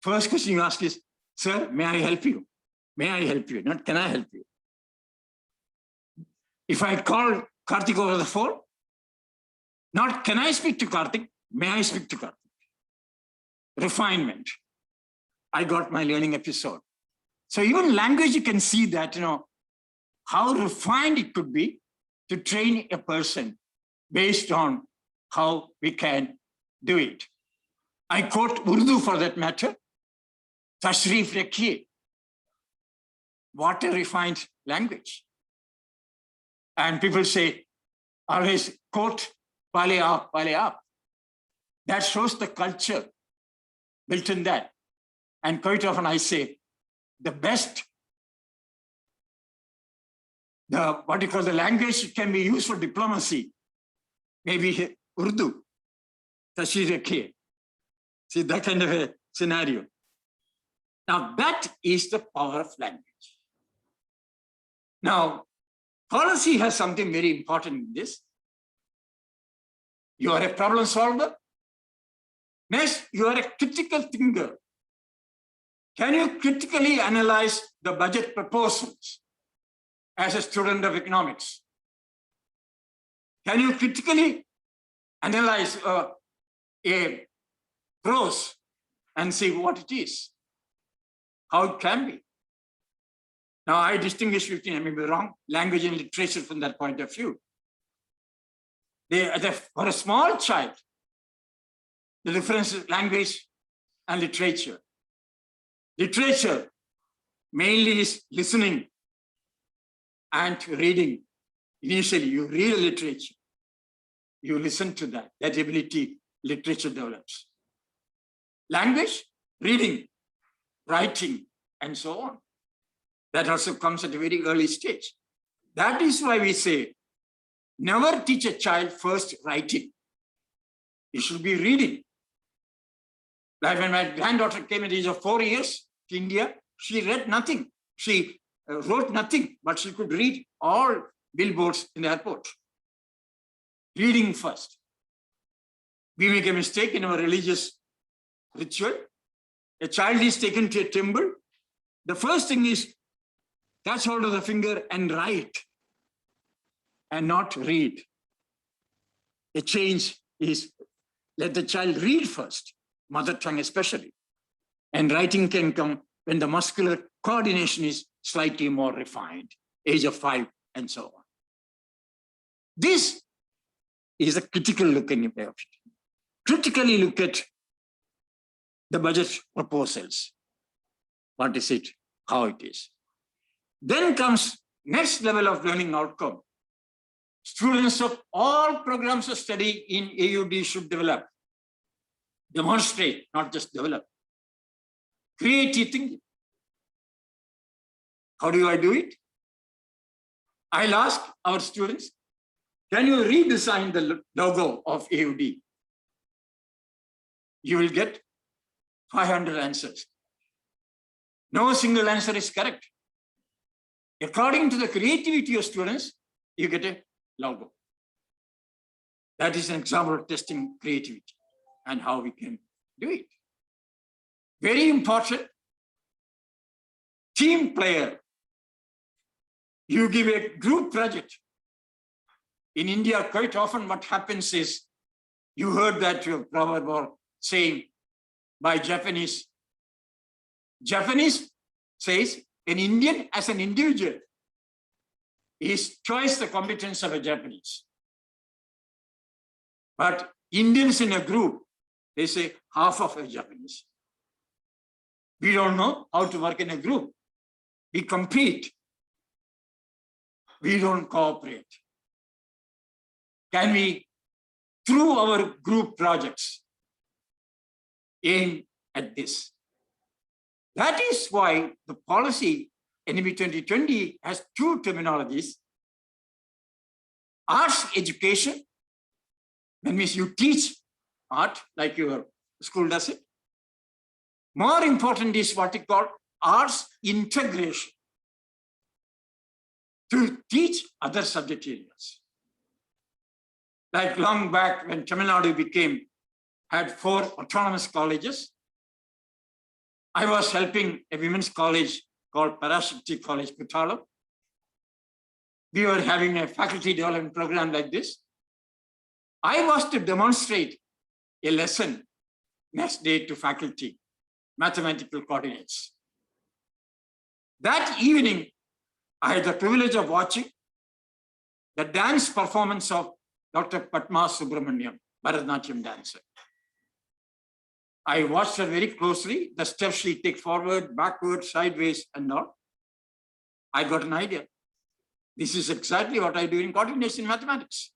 first question you ask is, sir, may I help you? May I help you? Not can I help you? If I call Karthik over the phone, not can I speak to Karthik? May I speak to Karthik? Refinement. I got my learning episode. So even language, you can see that, how refined it could be to train a person based on how we can do it. I quote Urdu for that matter. Tashrif rakhiye. What a refined language. And people say, always quote, pale aap. That shows the culture built in that. And quite often I say, the best, the language can be used for diplomacy. Maybe Urdu, Tashrif rakhiye. See, that kind of a scenario. Now, that is the power of language. Now, policy has something very important in this. You are a problem solver. Next, you are a critical thinker. Can you critically analyze the budget proposals as a student of economics? Can you critically analyze a prose and see what it is, how it can be? Now, I distinguish between, I may be wrong, language and literature from that point of view. For a small child, the difference is language and literature. Literature mainly is listening and reading. Initially, you read literature. You listen to that. That ability literature develops. Language, reading, writing, and so on. That also comes at a very early stage. That is why we say, never teach a child first writing. He should be reading. Like when my granddaughter came at the age of 4 years to India, she read nothing. She wrote nothing, but she could read all billboards in the airport. Reading first. We make a mistake in our religious ritual. A child is taken to a temple. The first thing is touch hold of the finger and write and not read. The change is let the child read first, mother tongue especially. And writing can come when the muscular coordination is slightly more refined, age of 5 and so on. This is a critical looking way of it. Critically look at the budget proposals. What is it? How it is. Then comes next level of learning outcome. Students of all programs of study in AUD should develop, demonstrate, not just develop. Creative thinking. How do I do it? I'll ask our students, can you redesign the logo of AUD? You will get 500 answers. No single answer is correct. According to the creativity of students, you get a logo. That is an example of testing creativity and how we can do it. Very important, team player. You give a group project. In India, quite often what happens is, you heard that proverb or saying by Japanese. Japanese says, an Indian as an individual is twice the competence of a Japanese. But Indians in a group, they say half of a Japanese. We don't know how to work in a group. We compete. We don't cooperate. Can we, through our group projects, aim at this? That is why the policy NEP 2020 has two terminologies. Arts education, that means you teach art like your school does it. More important is what we call arts integration, to teach other subject areas. Like long back when Tamil Nadu had 4 autonomous colleges, I was helping a women's college called Parashakti College, Kuttalam. We were having a faculty development program like this. I was to demonstrate a lesson next day to faculty. mathematical coordinates. That evening, I had the privilege of watching the dance performance of Dr. Padma Subramaniam, Bharatanatyam dancer. I watched her very closely, the steps she takes forward, backward, sideways, and all. I got an idea. This is exactly what I do in coordination mathematics.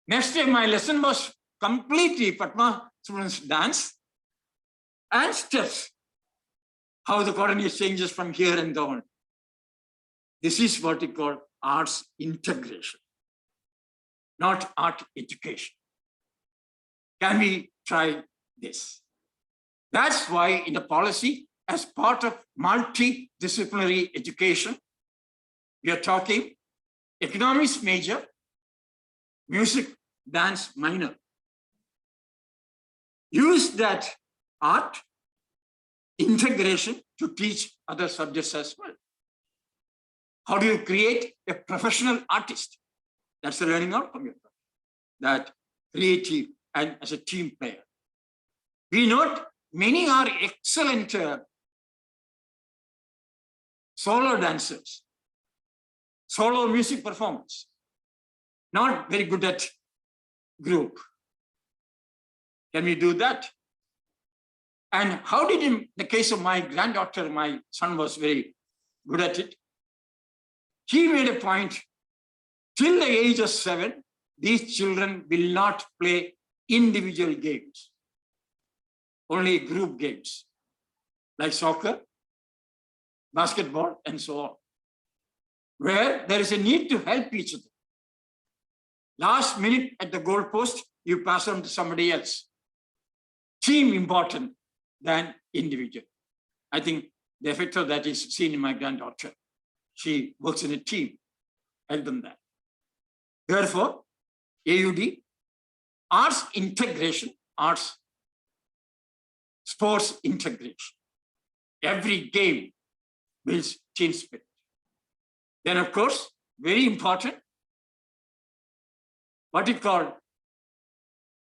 Next day, my lesson was completely Padma Subramaniam's dance and steps, how the coordinate changes from here and down. This is what we call arts integration, not art education. Can we try this? That's why in the policy, as part of multidisciplinary education, we are talking economics major, music, dance minor. Use that art integration to teach other subjects as well. How do you create a professional artist? That's the learning outcome. That creative and as a team player. We note many are excellent solo dancers, solo music performance, not very good at group. Can we do that? And how did in the case of my granddaughter, my son was very good at it. He made a point, till the age of 7, these children will not play individual games, only group games, like soccer, basketball, and so on, where there is a need to help each other. Last minute at the goal post, you pass on to somebody else. Team important than individual. I think the effect of that is seen in my granddaughter. She works in a team, help them that. Therefore, AUD, arts integration, arts, sports integration. Every game builds team spirit. Then, of course, very important, what we call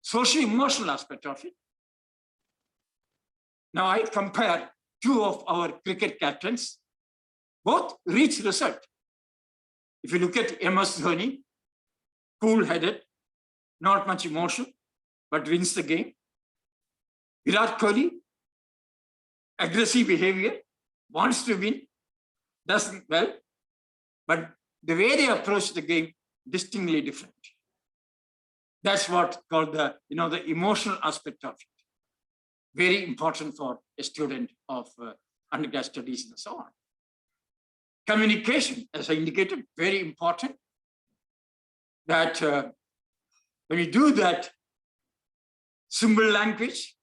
socio-emotional aspect of it. Now I compare 2 of our cricket captains, both reach result. If you look at MS Dhoni, cool-headed, not much emotion, but wins the game. Virat Kohli, aggressive behavior, wants to win, does well, but the way they approach the game, distinctly different. That's what called the, the emotional aspect of it. Very important for a student of undergrad studies and so on. Communication, as I indicated, very important. That when you do that symbol language,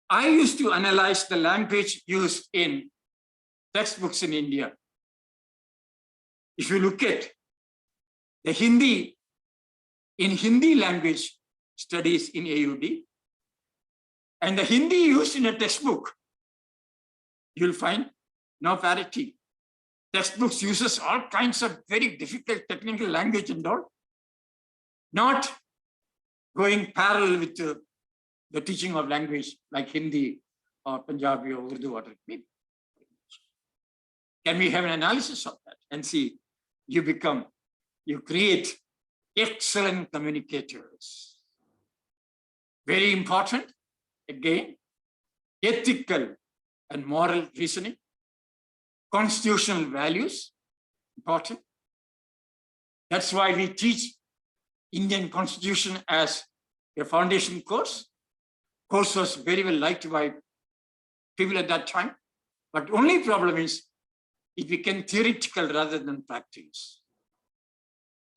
I used to analyze the language used in textbooks in India. If you look at the Hindi, in Hindi language studies in AUD, and the Hindi used in a textbook, you'll find no parity. Textbooks uses all kinds of very difficult technical language and all, not going parallel with the teaching of language like Hindi or Punjabi or Urdu or maybe. Can we have an analysis of that and see you create excellent communicators. Very important, again, ethical and moral reasoning, constitutional values, important. That's why we teach Indian Constitution as a foundation course. Course was very well liked by people at that time, but only problem is it became theoretical rather than practice.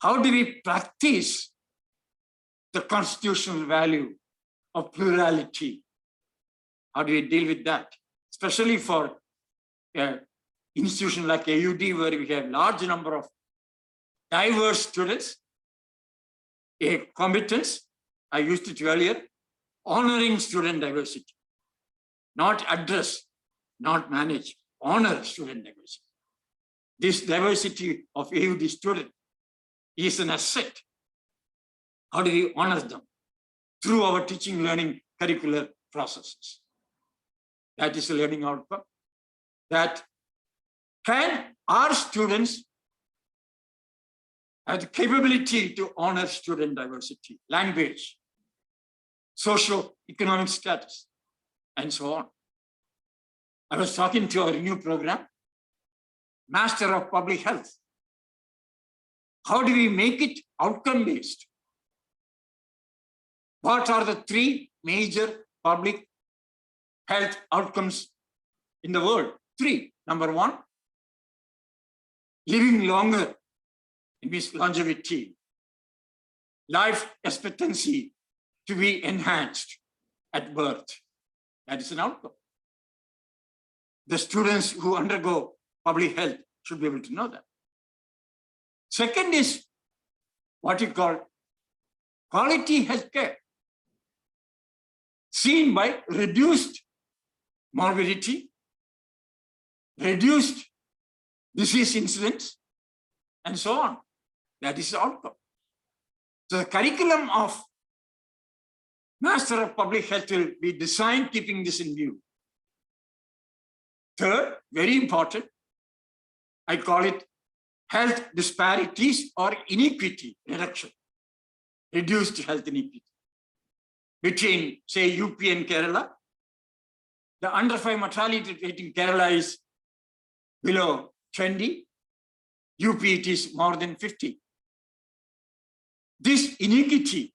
How do we practice the constitutional value of plurality? How do we deal with that? Especially for an institution like AUD, where we have large number of diverse students, a competence, I used it earlier, honoring student diversity, not address, not manage, honor student diversity. This diversity of AUD student is an asset. How do we honor them? Through our teaching learning curricular processes. That is a learning outcome. That can our students have the capability to honor student diversity, language, socio-economic status, and so on. I was talking to our new program, Master of Public Health. How do we make it outcome-based? What are the three major public health outcomes in the world? Three. Number one, living longer, it means longevity, life expectancy to be enhanced at birth. That is an outcome. The students who undergo public health should be able to know that. Second is what you call quality healthcare, seen by reduced morbidity, reduced disease incidence, and so on. That is the outcome. So the curriculum of Master of Public Health will be designed keeping this in view. Third, very important, I call it health disparities or inequity reduction, reduced health inequity. Between, say, UP and Kerala, the under 5 mortality rate in Kerala is below 20, UP it is more than 50. This inequity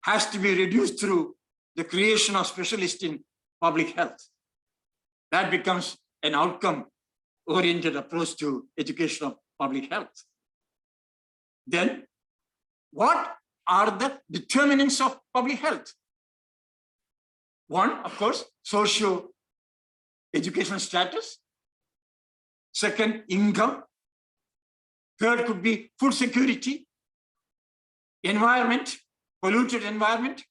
has to be reduced through the creation of specialists in public health. That becomes an outcome-oriented approach to education of public health. Then, what are the determinants of public health? One, of course, socio-educational status. Second, income. Third could be food security, environment, polluted environment,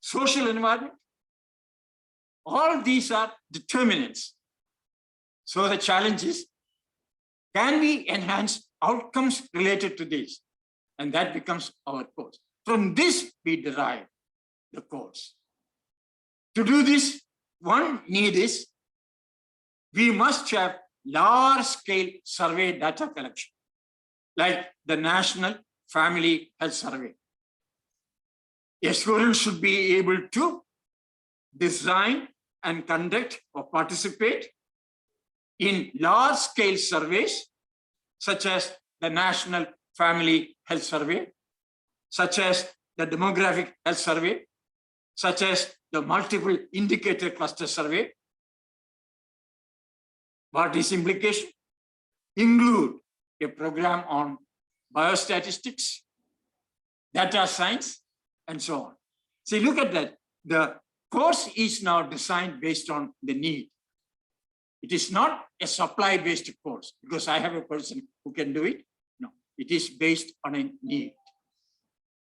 social environment. All these are determinants. So the challenge is, can we enhance outcomes related to this? And that becomes our course. From this, we derive the course. To do this, one need is, we must have large-scale survey data collection, like the National Family Health Survey. A student should be able to design and conduct or participate in large-scale surveys, such as the National Family Health Survey, such as the Demographic Health Survey, such as the Multiple Indicator Cluster Survey. What is implication? Include a program on biostatistics, data science, and so on. So look at that. The course is now designed based on the need. It is not a supply-based course because I have a person who can do it. No, it is based on a need.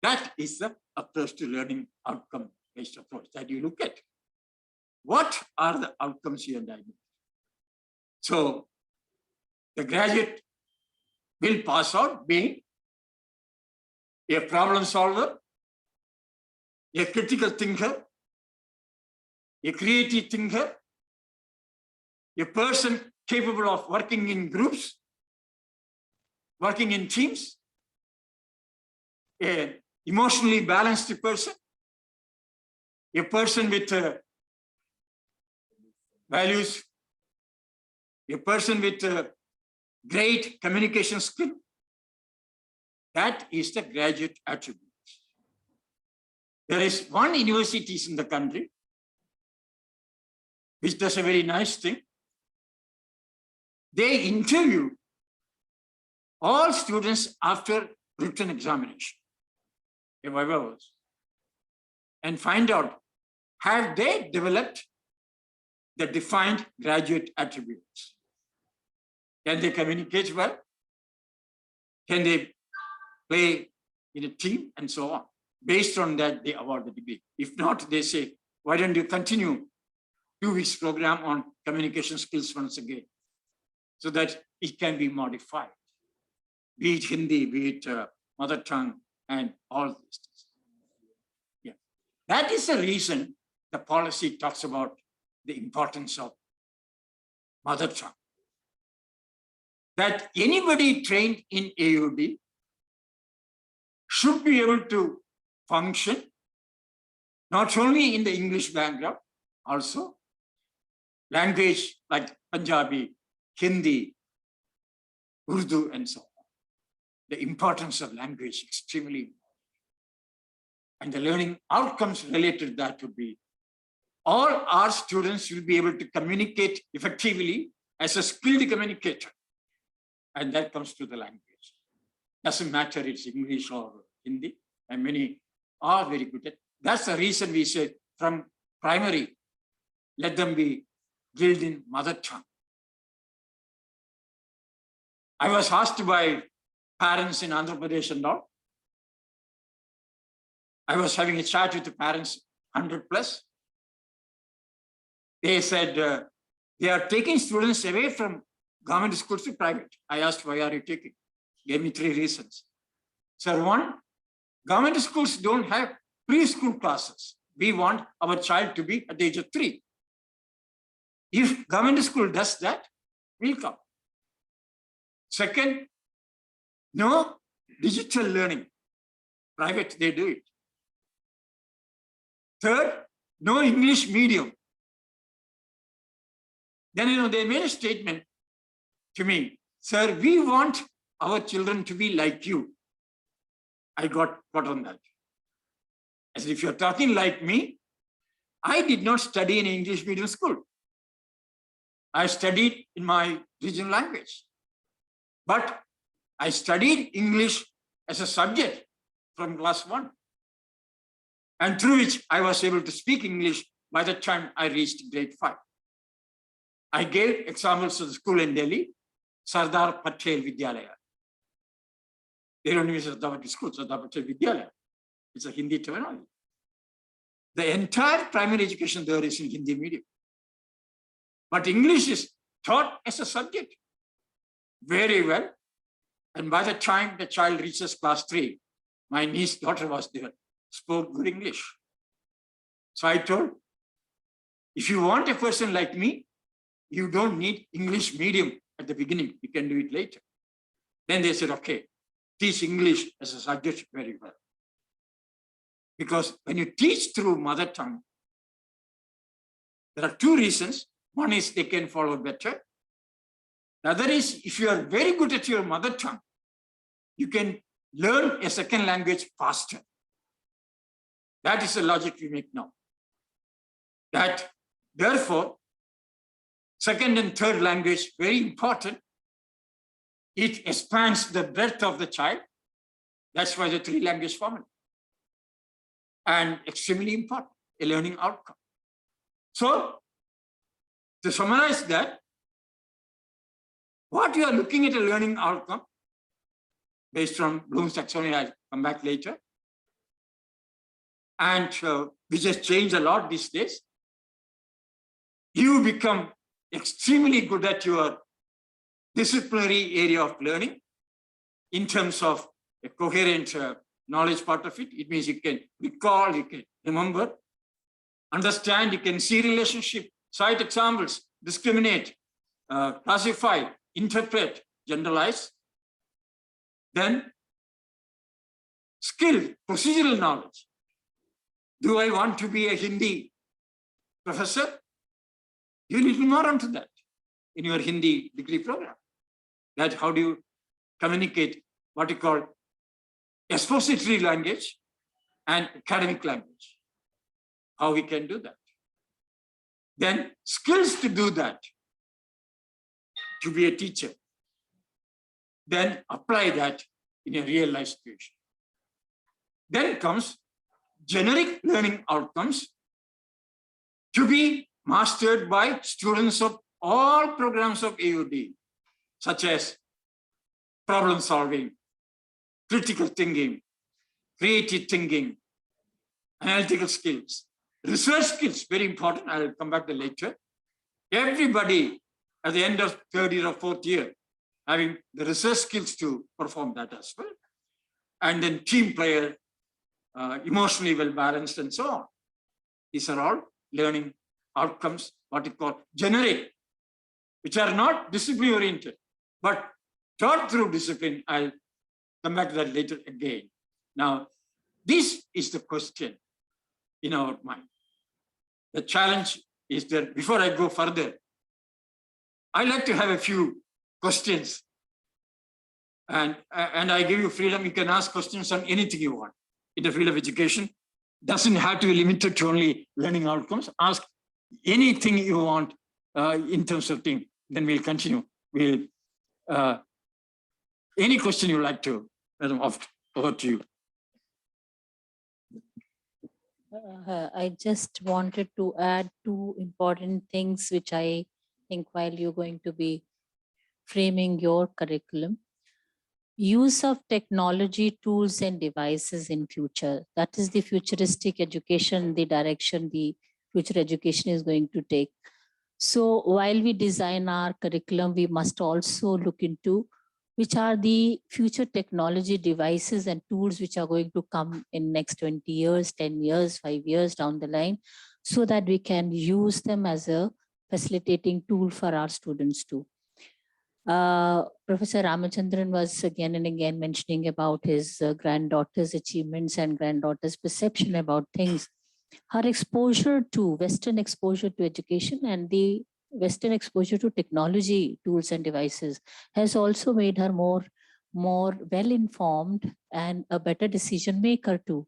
That is the approach to learning outcome-based approach that you look at. What are the outcomes you and I need? So the graduate will pass out being a problem solver, a critical thinker, a creative thinker, a person capable of working in groups, working in teams, an emotionally balanced person, a person with values, a person with great communication skill. That is the graduate attribute. There is one university in the country which does a very nice thing. They interview all students after written examination, and find out, have they developed the defined graduate attributes? Can they communicate well? Can they play in a team and so on? Based on that, they award the degree. If not, they say, why don't you continue 2 weeks program on communication skills once again, so that it can be modified, be it Hindi, be it mother tongue, and all these things. Yeah, That is the reason the policy talks about the importance of mother tongue. That anybody trained in AUD should be able to function not only in the English background, also language like Punjabi, Hindi, Urdu, and so on. The importance of language extremely important. And the learning outcomes related to that would be all our students will be able to communicate effectively as a skilled communicator. And that comes to the language. Doesn't matter it's English or Hindi, and many are very good at. That's the reason we said from primary, let them be drilled in mother tongue. I was asked by parents in Andhra Pradesh and all. I was having a chat with the parents, 100 plus. They said they are taking students away from government schools to private. I asked, why are you taking? Gave me 3 reasons. Sir, 1, government schools don't have preschool classes. We want our child to be at the age of 3. If government school does that, we'll come. Second, no digital learning. Private, they do it. Third, no English medium. Then, they made a statement to me, sir, we want our children to be like you. I got on that. I said, if you're talking like me, I did not study in English medium school. I studied in my regional language. But I studied English as a subject from class 1. And through which I was able to speak English by the time I reached grade 5. I gave examples of the school in Delhi, Sardar Patel Vidyalaya. They don't even say Sardar Patel School, Sardar Patel Vidyalaya. It's a Hindi terminology. The entire primary education there is in Hindi medium. But English is taught as a subject very well. And by the time the child reaches class 3, my niece daughter was there, spoke good English. So I told, if you want a person like me, you don't need English medium at the beginning. You can do it later. Then they said, okay, teach English as a subject very well. Because when you teach through mother tongue, there are 2 reasons. One is they can follow better. The other is if you are very good at your mother tongue, you can learn a second language faster. That is the logic we make now. That therefore, second and third language, very important. It expands the breadth of the child. That's why the 3 language formula. And extremely important, a learning outcome. So, to summarize that, what you are looking at a learning outcome, based on Bloom's taxonomy, I'll come back later. And which has changed a lot these days. You become extremely good at your disciplinary area of learning in terms of a coherent knowledge part of it. It means you can recall, you can remember, understand, you can see relationship, cite examples, discriminate, classify, interpret, generalize. Then skill, procedural knowledge. Do I want to be a Hindi professor? You need to more onto that in your Hindi degree program. That how do you communicate what you call expository language and academic language. How we can do that. Then skills to do that, to be a teacher. Then apply that in a real life situation. Then comes generic learning outcomes to be mastered by students of all programs of AUD, such as problem solving, critical thinking, creative thinking, analytical skills, research skills, very important. I'll come back to later. Everybody at the end of 3rd year or 4th year, having the research skills to perform that as well. And then team player, emotionally well balanced and so on. These are all learning outcomes, what you call generate, which are not discipline oriented, but taught through discipline. I'll come back to that later again. Now, this is the question in our mind. The challenge is that before I go further, I like to have a few questions. And I give you freedom. You can ask questions on anything you want in the field of education. Doesn't have to be limited to only learning outcomes. Ask anything you want in terms of thing. Then we'll continue. We'll any question you like to, Madam, over to you. I just wanted to add two important things which I think while you're going to be framing your curriculum. Use of technology, tools and devices in future. That is the futuristic education, the direction the future education is going to take. So while we design our curriculum, we must also look into which are the future technology devices and tools which are going to come in next 20 years, 10 years, 5 years down the line, so that we can use them as a facilitating tool for our students too. Professor Ramachandran was again and again mentioning about his granddaughter's achievements and granddaughter's perception about things. Her exposure to Western exposure to education and the Western exposure to technology tools and devices has also made her more well-informed and a better decision maker too.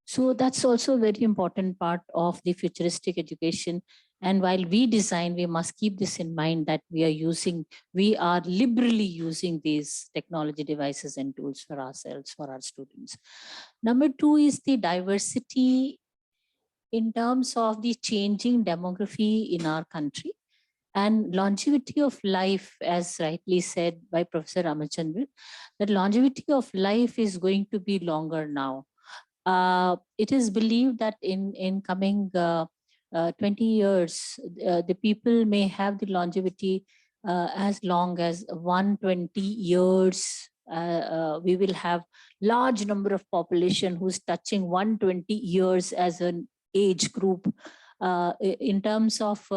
So that's also a very important part of the futuristic education. And while we design, we must keep this in mind that we are liberally using these technology devices and tools for ourselves, for our students. Number two is the diversity in terms of the changing demography in our country and longevity of life, as rightly said by Professor Ramachandran, that longevity of life is going to be longer now. It is believed that in coming 20 years, the people may have the longevity as long as 120 years. We will have large number of population who's touching 120 years as an age group. In terms of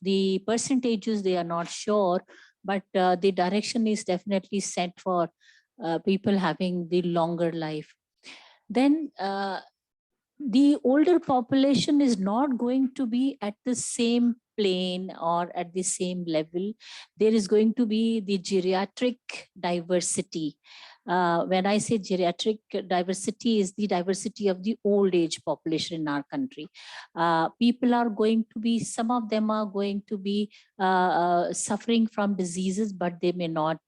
the percentages, they are not sure, but the direction is definitely set for people having the longer life. Then the older population is not going to be at the same plane or at the same level. There is going to be the geriatric diversity. When I say geriatric diversity, is the diversity of the old age population in our country. People are going to be, some of them are going to be suffering from diseases, but they may not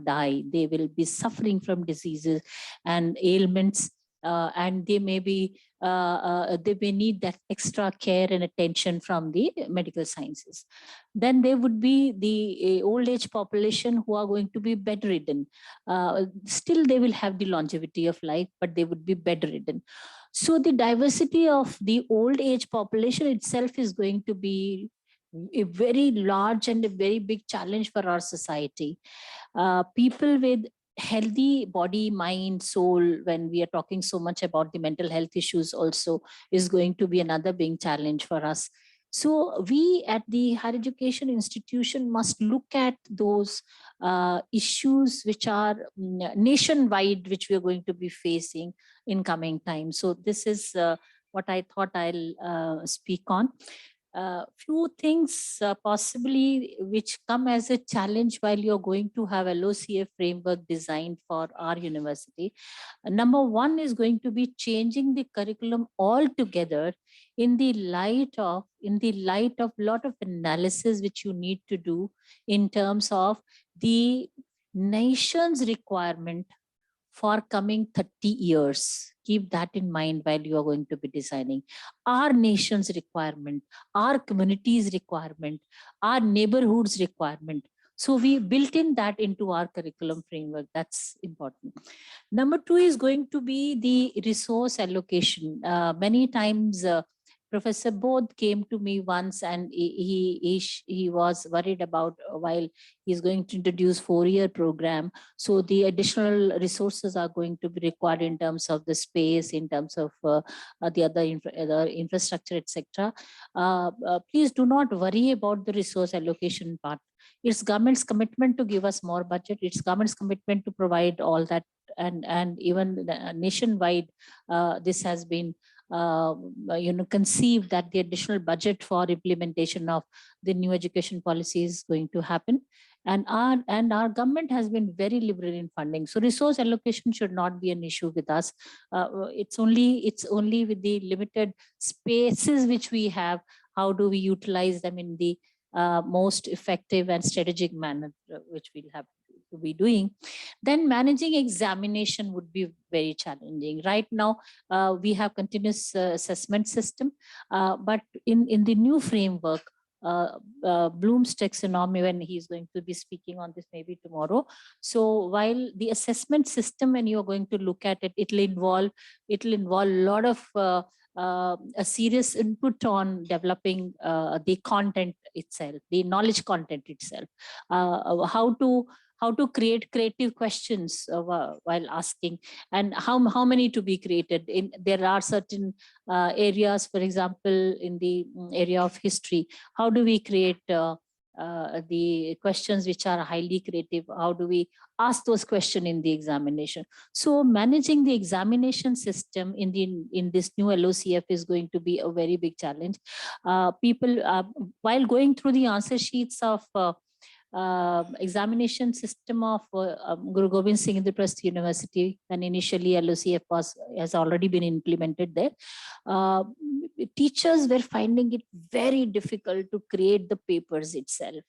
die. They will be suffering from diseases and ailments, and they may need that extra care and attention from the medical sciences. Then there would be the old age population who are going to be bedridden. Still they will have the longevity of life, but they would be bedridden. So the diversity of the old age population itself is going to be a very large and a very big challenge for our society. People with healthy body, mind, soul, when we are talking so much about the mental health issues also, is going to be another big challenge for us. So we at the higher education institution must look at those issues which are nationwide, which we are going to be facing in coming time. So this is what I thought I'll speak on. Few things possibly which come as a challenge while you're going to have LOCA framework designed for our university. Number one is going to be changing the curriculum altogether in the light of lot of analysis which you need to do in terms of the nation's requirement for coming 30 years. Keep that in mind while you are going to be designing our nation's requirement, our community's requirement, our neighborhood's requirement. So we built in that into our curriculum framework. That's important. Number two is going to be the resource allocation. Many times Professor Bodh came to me once, and he was worried about while he's going to introduce 4-year program. So the additional resources are going to be required in terms of the space, in terms of the other infrastructure, etc. Please do not worry about the resource allocation part. It's government's commitment to give us more budget. It's government's commitment to provide all that, and even nationwide, this has been conceived that the additional budget for implementation of the new education policy is going to happen. And our government has been very liberal in funding. So resource allocation should not be an issue with us. It's only with the limited spaces which we have, how do we utilize them in the most effective and strategic manner, which we'll have to be doing. Then managing examination would be very challenging. Right now, we have continuous assessment system, but in the new framework, Bloom's taxonomy, when he's going to be speaking on this maybe tomorrow. So while the assessment system, when you're going to look at it, it'll involve a lot of a serious input on developing the content itself, the knowledge content itself, how to create creative questions while asking, and how many to be created. There are certain areas, for example, in the area of history, how do we create the questions which are highly creative? How do we ask those questions in the examination? So managing the examination system in this new LOCF is going to be a very big challenge. People, while going through the answer sheets of examination system of Guru Gobind Singh Indraprasth University, when initially LOCF has already been implemented there, teachers were finding it very difficult to create the papers itself,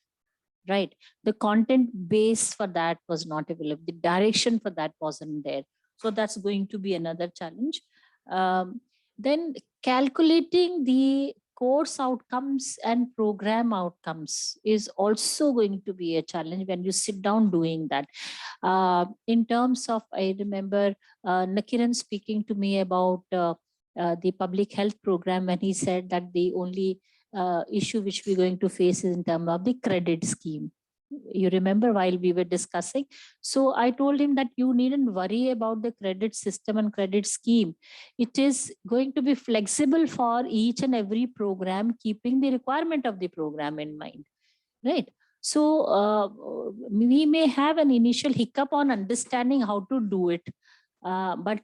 right? The content base for that was not available. The direction for that wasn't there. So that's going to be another challenge. Then calculating the course outcomes and program outcomes is also going to be a challenge when you sit down doing that. In terms of, I remember Nakiran speaking to me about the public health program, when he said that the only issue which we're going to face is in terms of the credit scheme. You remember while we were discussing. So I told him that you needn't worry about the credit system and credit scheme. It is going to be flexible for each and every program, keeping the requirement of the program in mind, right? So we may have an initial hiccup on understanding how to do it. But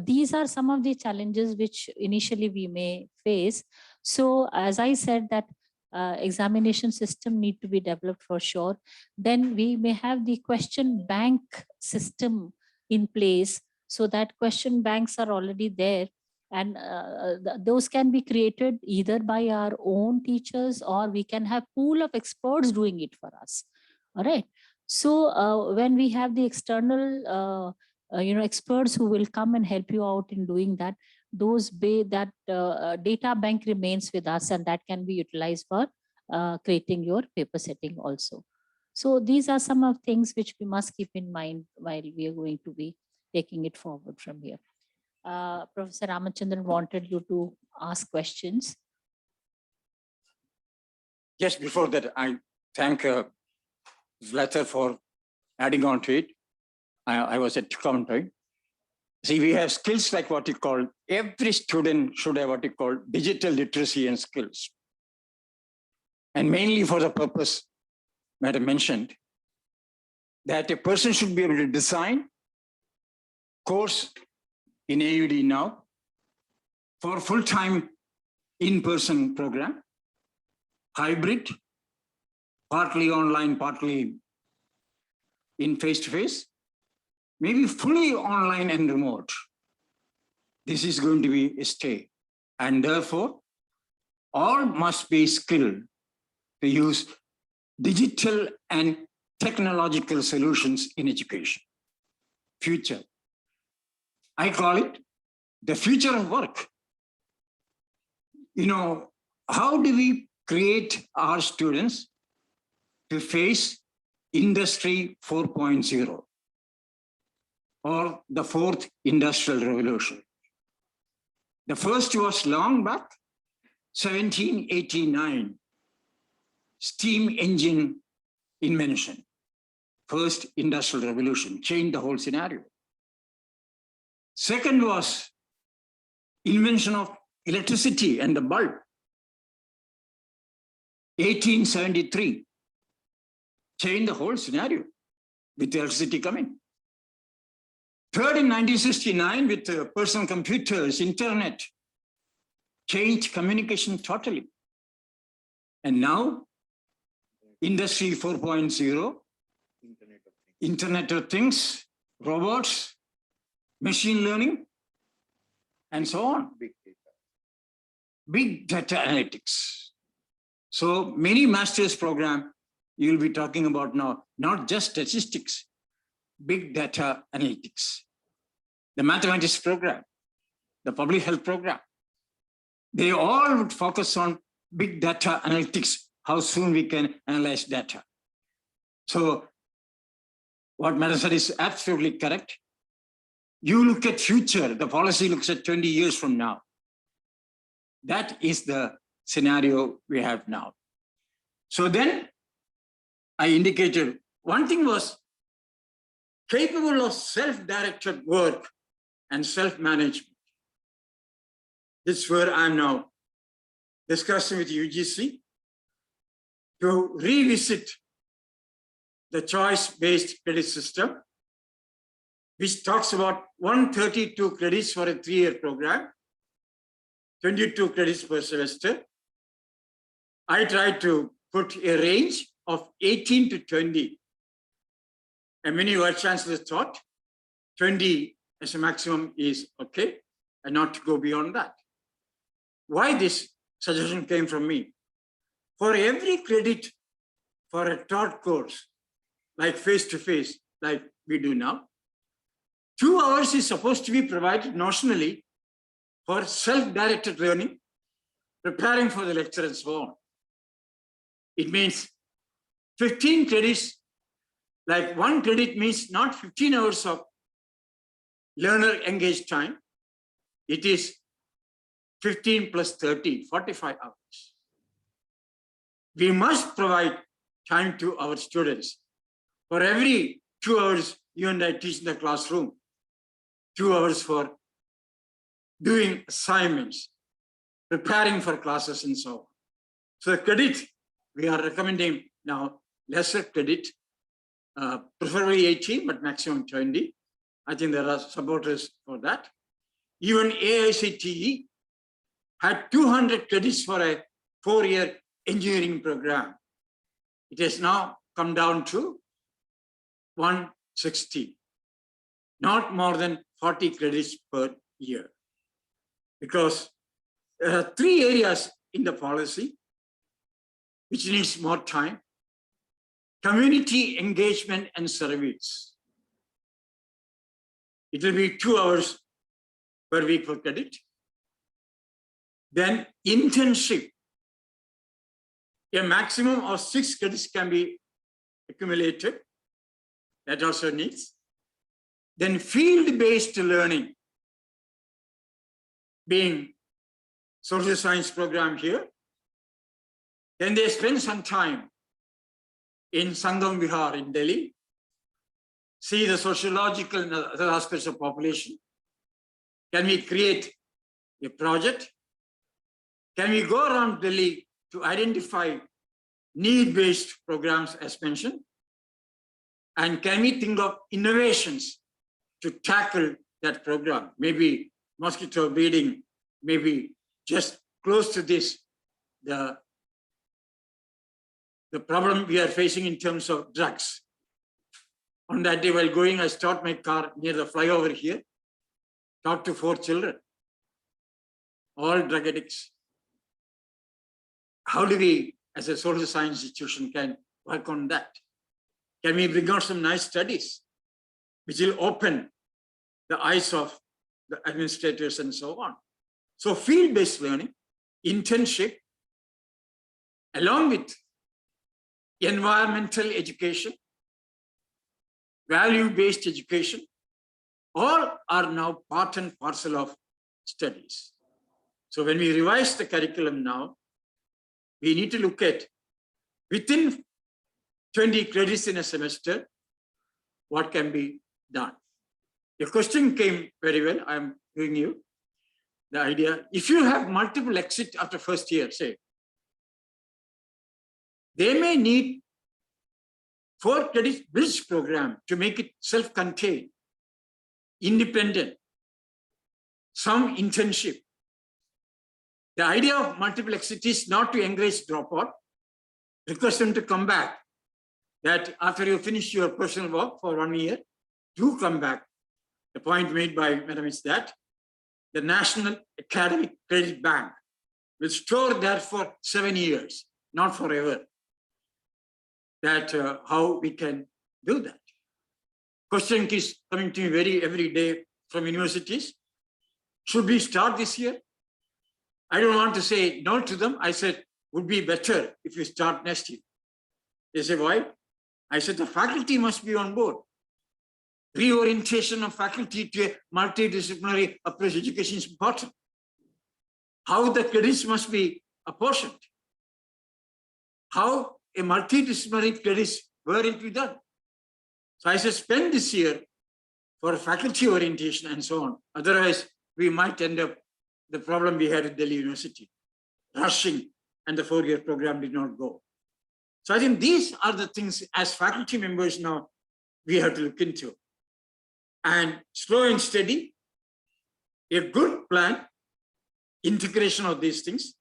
these are some of the challenges which initially we may face. So as I said, that examination system need to be developed for sure. Then we may have the question bank system in place, so that question banks are already there, and those can be created either by our own teachers, or we can have pool of experts doing it for us. All right. So when we have the external experts who will come and help you out in doing that, data bank remains with us, and that can be utilized for creating your paper setting also. So these are some of things which we must keep in mind while we are going to be taking it forward from here. Professor Ramachandran wanted you to ask questions. Just before that, I thank Zlatar for adding on to it. I was at commentary. See, we have skills like what you call, every student should have what you call digital literacy and skills. And mainly for the purpose Madam mentioned, that a person should be able to design course in AUD now for full-time in-person program, hybrid, partly online, partly in face-to-face, maybe fully online and remote. This is going to be a stay. And therefore, all must be skilled to use digital and technological solutions in education. Future. I call it the future of work. You know, how do we create our students to face Industry 4.0 or the fourth industrial revolution? The first was long back, 1789, steam engine invention, first industrial revolution, changed the whole scenario. Second was invention of electricity and the bulb, 1873, changed the whole scenario with electricity coming. Third, in 1969, with personal computers, internet, changed communication totally. And now, Industry 4.0, Internet of Things, robots, machine learning, and so on. Big data analytics. So many master's program you'll be talking about now, not just statistics, big data analytics, the mathematics program, the public health program. They all would focus on big data analytics, how soon we can analyze data. So what Madam said is absolutely correct. You look at future, the policy looks at 20 years from now. That is the scenario we have now. So then I indicated one thing was capable of self-directed work and self-management. This is where I'm now discussing with UGC to revisit the choice-based credit system, which talks about 132 credits for a 3-year program, 22 credits per semester. I tried to put a range of 18 to 20. And many vice chancellors thought 20 as a maximum is okay, and not to go beyond that. Why this suggestion came from me? For every credit for a taught course, like face-to-face, like we do now, 2 hours is supposed to be provided notionally for self-directed learning, preparing for the lecture and so on. It means 15 credits, like 1 credit means not 15 hours of learner engaged time. It is 15 plus 30, 45 hours. We must provide time to our students. For every 2 hours you and I teach in the classroom, 2 hours for doing assignments, preparing for classes and so on. So the credit, we are recommending now lesser credit, preferably 18, but maximum 20. I think there are supporters for that. Even AICTE had 200 credits for a 4-year engineering program. It has now come down to 160, not more than 40 credits per year. Because there are 3 areas in the policy which needs more time: community engagement and service. It will be 2 hours per week for credit. Then internship. A maximum of 6 credits can be accumulated. That also needs. Then field-based learning, being social science program here. Then they spend some time in Sangam Vihar in Delhi, see the sociological and other aspects of population. Can we create a project? Can we go around Delhi to identify need-based programs as mentioned? And can we think of innovations to tackle that program? Maybe mosquito breeding, maybe just close to this, the problem we are facing in terms of drugs. On that day while going, I stopped my car near the flyover here, talked to 4 children, all drug addicts. How do we, as a social science institution, can work on that? Can we bring out some nice studies which will open the eyes of the administrators and so on? So field-based learning, internship, along with environmental education, value-based education, all are now part and parcel of studies. So when we revise the curriculum now, we need to look at within 20 credits in a semester, what can be done. Your question came very well. I'm giving you the idea. If you have multiple exits after first year, say, they may need 4 credits bridge program to make it self-contained, independent, some internship. The idea of multiple exit is not to encourage dropout, request them to come back. That after you finish your personal work for 1 year, do come back. The point made by Madam is that the National Academic Credit Bank will store that for 7 years, not forever. That how we can do that. Question is coming to me every day from universities. Should we start this year? I don't want to say no to them. I said, would be better if we start next year. They say, why? I said, the faculty must be on board. Reorientation of faculty to a multidisciplinary approach education is important. How the credits must be apportioned. How a multidisciplinary credits were to be done. So I said, spend this year for faculty orientation and so on. Otherwise, we might end up the problem we had at Delhi University, rushing, and the 4-year program did not go. So I think these are the things as faculty members now we have to look into. And slow and steady, a good plan, integration of these things,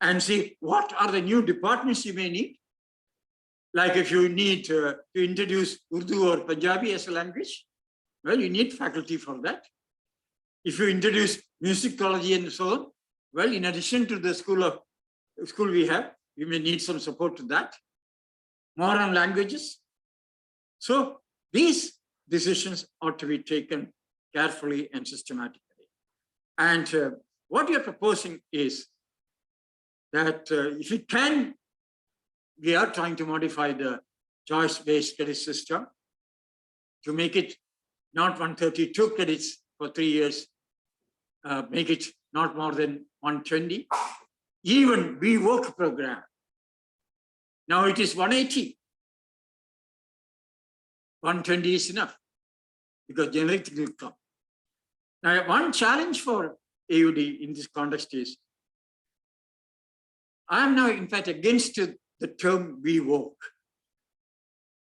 and see what are the new departments you may need. Like if you need to introduce Urdu or Punjabi as a language, well, you need faculty for that. If you introduce musicology and so on, well, in addition to the school we have, you may need some support to that. More on languages. So these decisions ought to be taken carefully and systematically. And what we are proposing is that if we can, we are trying to modify the choice-based credit system to make it not 132 credits for 3 years, make it not more than 120. Even we work program. Now it is 180. 120 is enough because generic thing will come. Now, one challenge for AUD in this context is, I am now in fact against the term we work.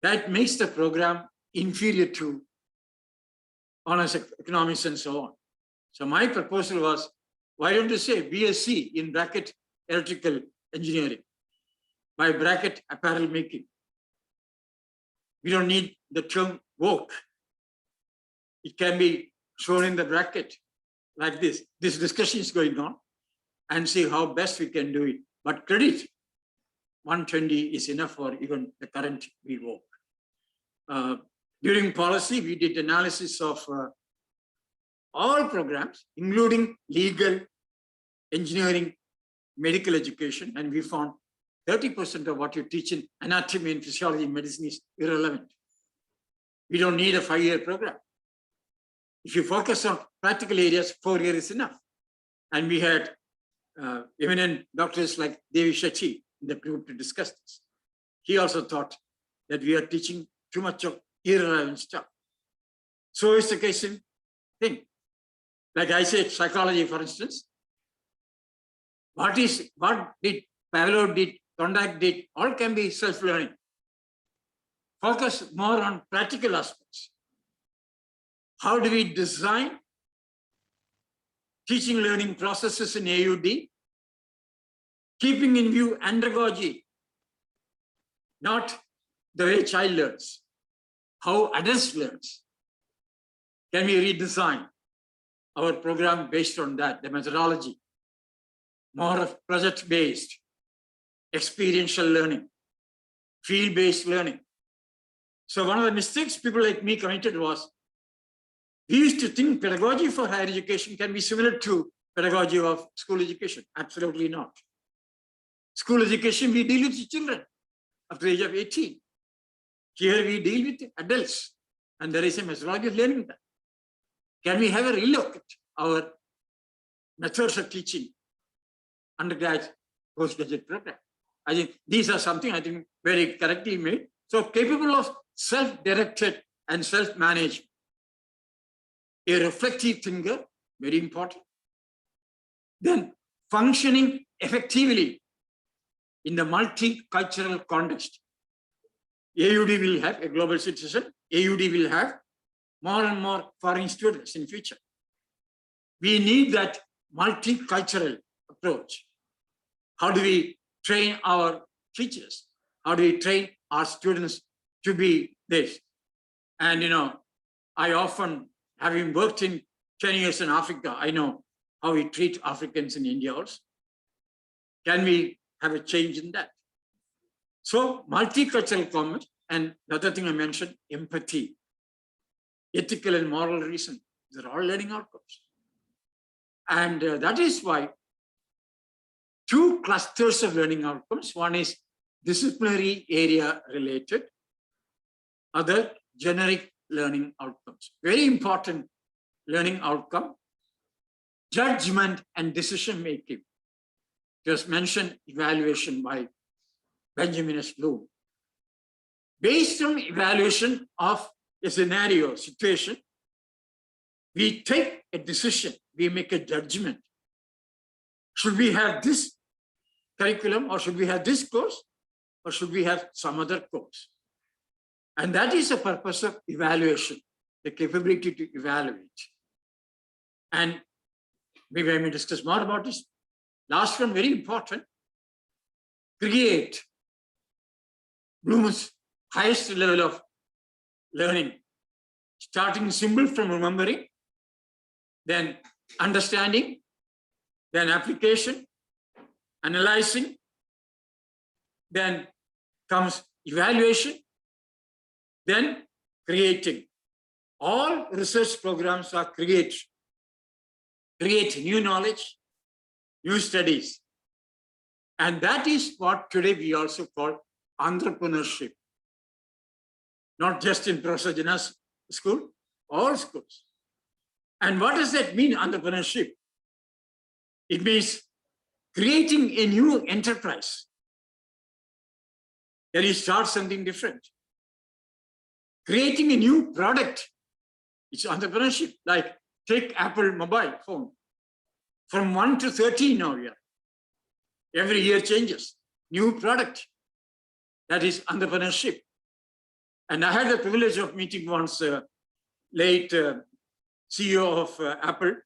That makes the program inferior to honors economics and so on. So my proposal was, why don't you say BSc in bracket electrical engineering, by bracket apparel making. We don't need the term work. It can be shown in the bracket like this. This discussion is going on and see how best we can do it. But credit 120 is enough for even the current we work. During policy, we did analysis of all programs, including legal, engineering, medical education, and we found 30% of what you teach in anatomy and physiology in medicine is irrelevant. We don't need a 5-year program. If you focus on practical areas, 4 years is enough. And we had eminent doctors like Devi Shetty in the group to discuss this. He also thought that we are teaching too much of irrelevant stuff. So it's the case in thing. Like I said, psychology, for instance, what did Pavlov did, Thorndike did, all can be self-learning. Focus more on practical aspects. How do we design teaching learning processes in AUD, keeping in view andragogy, not the way child learns, how adults learns. Can we redesign our program based on that, the methodology, more of project-based, experiential learning, field-based learning. So one of the mistakes people like me committed was, we used to think pedagogy for higher education can be similar to pedagogy of school education. Absolutely not. School education, we deal with children up to the age of 18. Here we deal with adults, and there is a methodology of learning that. Can we have a relook at our methods of teaching, undergraduate, postgraduate program. I think these are something I think very correctly made. So capable of self-directed and self-managed. A reflective thinker, very important. Then functioning effectively in the multicultural context. AUD will have a global citizen. AUD will have more and more foreign students in future. We need that multicultural approach. How do we train our teachers? How do we train our students to be this? And, I often, having worked in 10 years in Africa, I know how we treat Africans in India also. Can we have a change in that? So multicultural comment, and the other thing I mentioned, empathy, ethical and moral reason, they're all learning outcomes. And that is why two clusters of learning outcomes. One is disciplinary area related, other generic learning outcomes. Very important learning outcome, judgment and decision making. Just mentioned evaluation by Benjamin S. Bloom. Based on evaluation of a scenario, situation, we take a decision, we make a judgment. Should we have this curriculum, or should we have this course, or should we have some other course? And that is the purpose of evaluation, the capability to evaluate. And maybe I may discuss more about this. Last one, very important, create. Bloom's highest level of learning, starting simple from remembering, then understanding, then application, analyzing, then comes evaluation, then creating. All research programs are create new knowledge, new studies. And that is what today we also call entrepreneurship. Not just in Professor Jinnah's school, all schools. And what does that mean, entrepreneurship? It means creating a new enterprise. Then you start something different. Creating a new product. It's entrepreneurship. Like take Apple mobile phone. From 1 to 13 now here. Every year changes. New product. That is entrepreneurship. And I had the privilege of meeting once late CEO of Apple,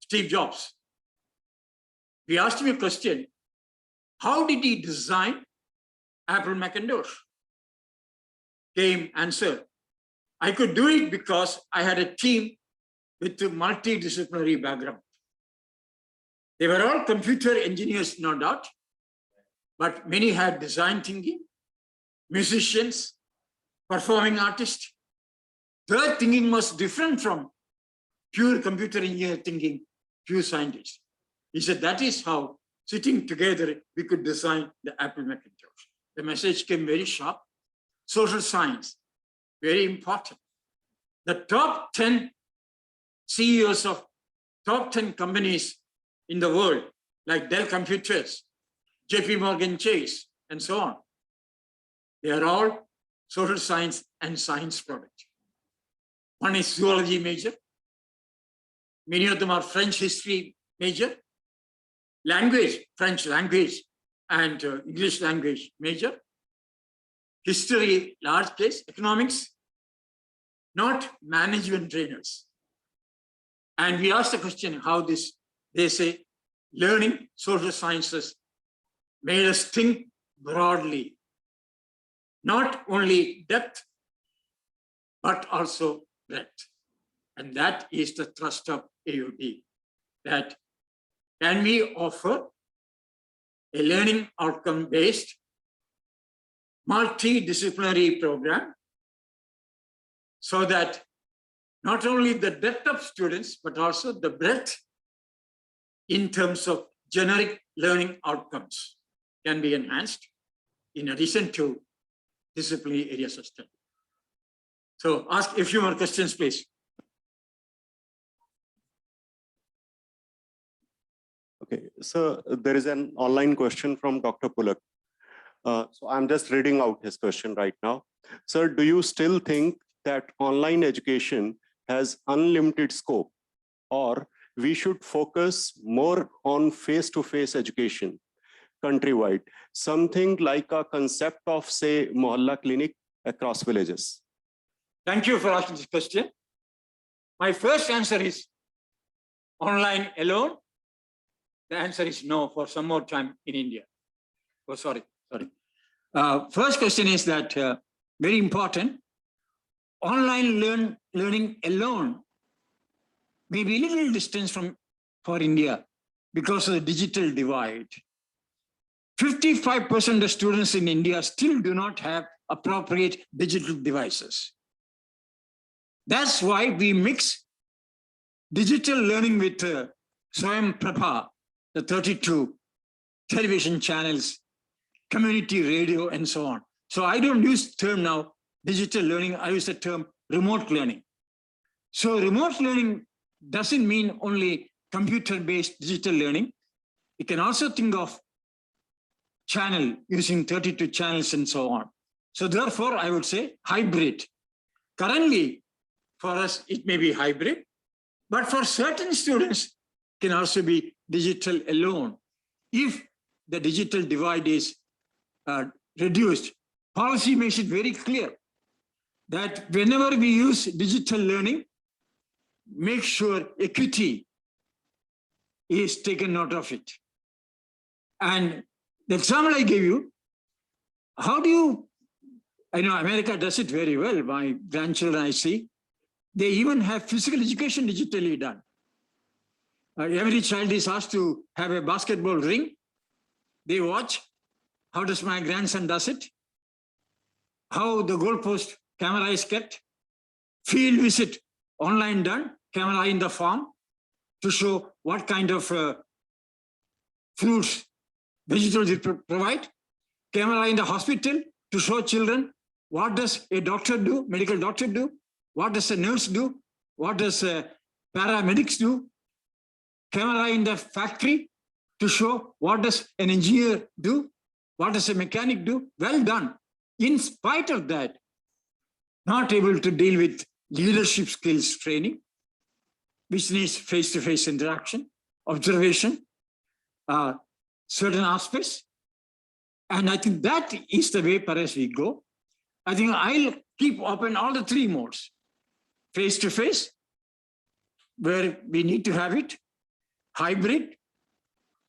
Steve Jobs. We asked him a question. How did he design Apple Macintosh? Came answer. I could do it because I had a team with a multidisciplinary background. They were all computer engineers, no doubt, but many had design thinking, musicians, performing artists. Their thinking was different from pure computer engineer thinking, pure scientists. He said that is how, sitting together, we could design the Apple Macintosh. The message came very sharp. Social science, very important. The top 10 CEOs of top 10 companies in the world, like Dell Computers, JP Morgan Chase, and so on, they are all social science and science product. One is zoology major. Many of them are French history major. Language, French language and English language major. History, large case. Economics, not management trainers. And we asked the question how this, they say, learning social sciences made us think broadly. Not only depth, but also breadth. And that is the thrust of AUD, that can we offer a learning outcome-based multidisciplinary program so that not only the depth of students, but also the breadth in terms of generic learning outcomes can be enhanced in addition to disciplinary areas of study. So ask a few more questions, please. Okay, so there is an online question from Dr. Pulak. So I'm just reading out his question right now. Sir, do you still think that online education has unlimited scope, or we should focus more on face-to-face education countrywide, something like a concept of, say, Mohalla clinic across villages? Thank you for asking this question. My first answer is online alone. The answer is no for some more time in India. Oh, sorry. First question is that very important. Online learning alone may be a little distance for India because of the digital divide. 55% of students in India still do not have appropriate digital devices. That's why we mix digital learning with Swayam Prabha, the 32 television channels, community radio, and so on. So I don't use the term now digital learning, I use the term remote learning. So remote learning doesn't mean only computer-based digital learning. You can also think of channel using 32 channels and so on. So therefore, I would say hybrid. Currently, for us, it may be hybrid, but for certain students, it can also be digital alone. If the digital divide is reduced, policy makes it very clear that whenever we use digital learning, make sure equity is taken note of it. And the example I gave you, how do you, I know America does it very well. My grandchildren I see, they even have physical education digitally done. Every child is asked to have a basketball ring. They watch, how does my grandson does it? How the goalpost camera is kept. Field visit online done, camera in the farm to show what kind of fruits, vegetables it provide. Camera in the hospital to show children what does a doctor do, medical doctor do, what does a nurse do, what does paramedics do. Camera in the factory to show what does an engineer do, what does a mechanic do. Well done. In spite of that, not able to deal with leadership skills training, which needs face-to-face interaction, observation, certain aspects. And I think that is the way perhaps we go. I think I'll keep open all the three modes. Face-to-face, where we need to have it, hybrid,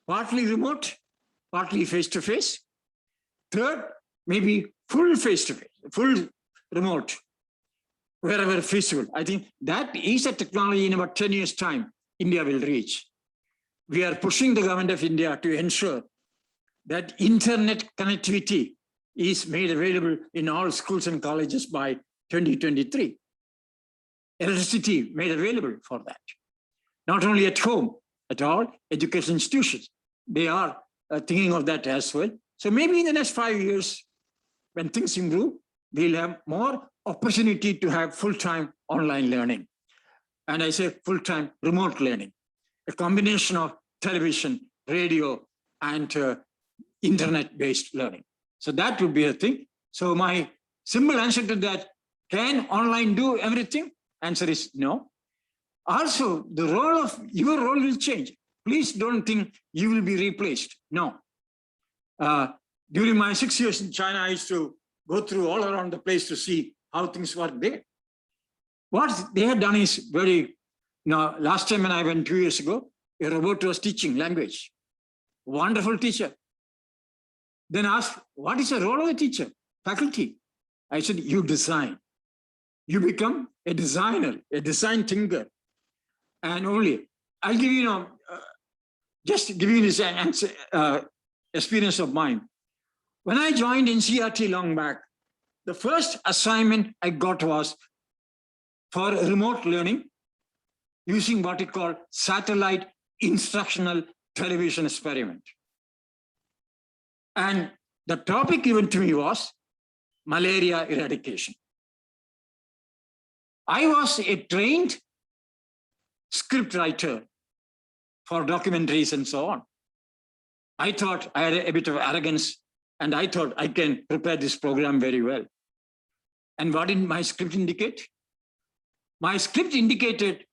partly remote, partly face-to-face. Third, maybe full face-to-face, full remote, wherever feasible. I think that is a technology in about 10 years' time, India will reach. We are pushing the government of India to ensure that internet connectivity is made available in all schools and colleges by 2023. Electricity made available for that. Not only at home, at all education institutions. They are thinking of that as well. So maybe in the next 5 years, when things improve, we'll have more opportunity to have full-time online learning. And I say full-time remote learning, a combination of television, radio, and internet-based learning. So that would be a thing. So my simple answer to that, can online do everything? Answer is no. Also, the role of your role will change. Please don't think you will be replaced. No. During my 6 years in China, I used to go through all around the place to see how things work there. What they had done is very, last time when I went 2 years ago, a robot was teaching language. Wonderful teacher. Then asked, what is the role of a teacher? Faculty. I said, you design. You become a designer, a design thinker. And only, I'll give you, just give you this answer, experience of mine. When I joined NCERT long back, the first assignment I got was for remote learning using what we call satellite instructional television experiment. And the topic given to me was malaria eradication. I was a trained script writer for documentaries and so on. I thought I had a bit of arrogance, and I thought I can prepare this program very well. And what did my script indicate? My script indicated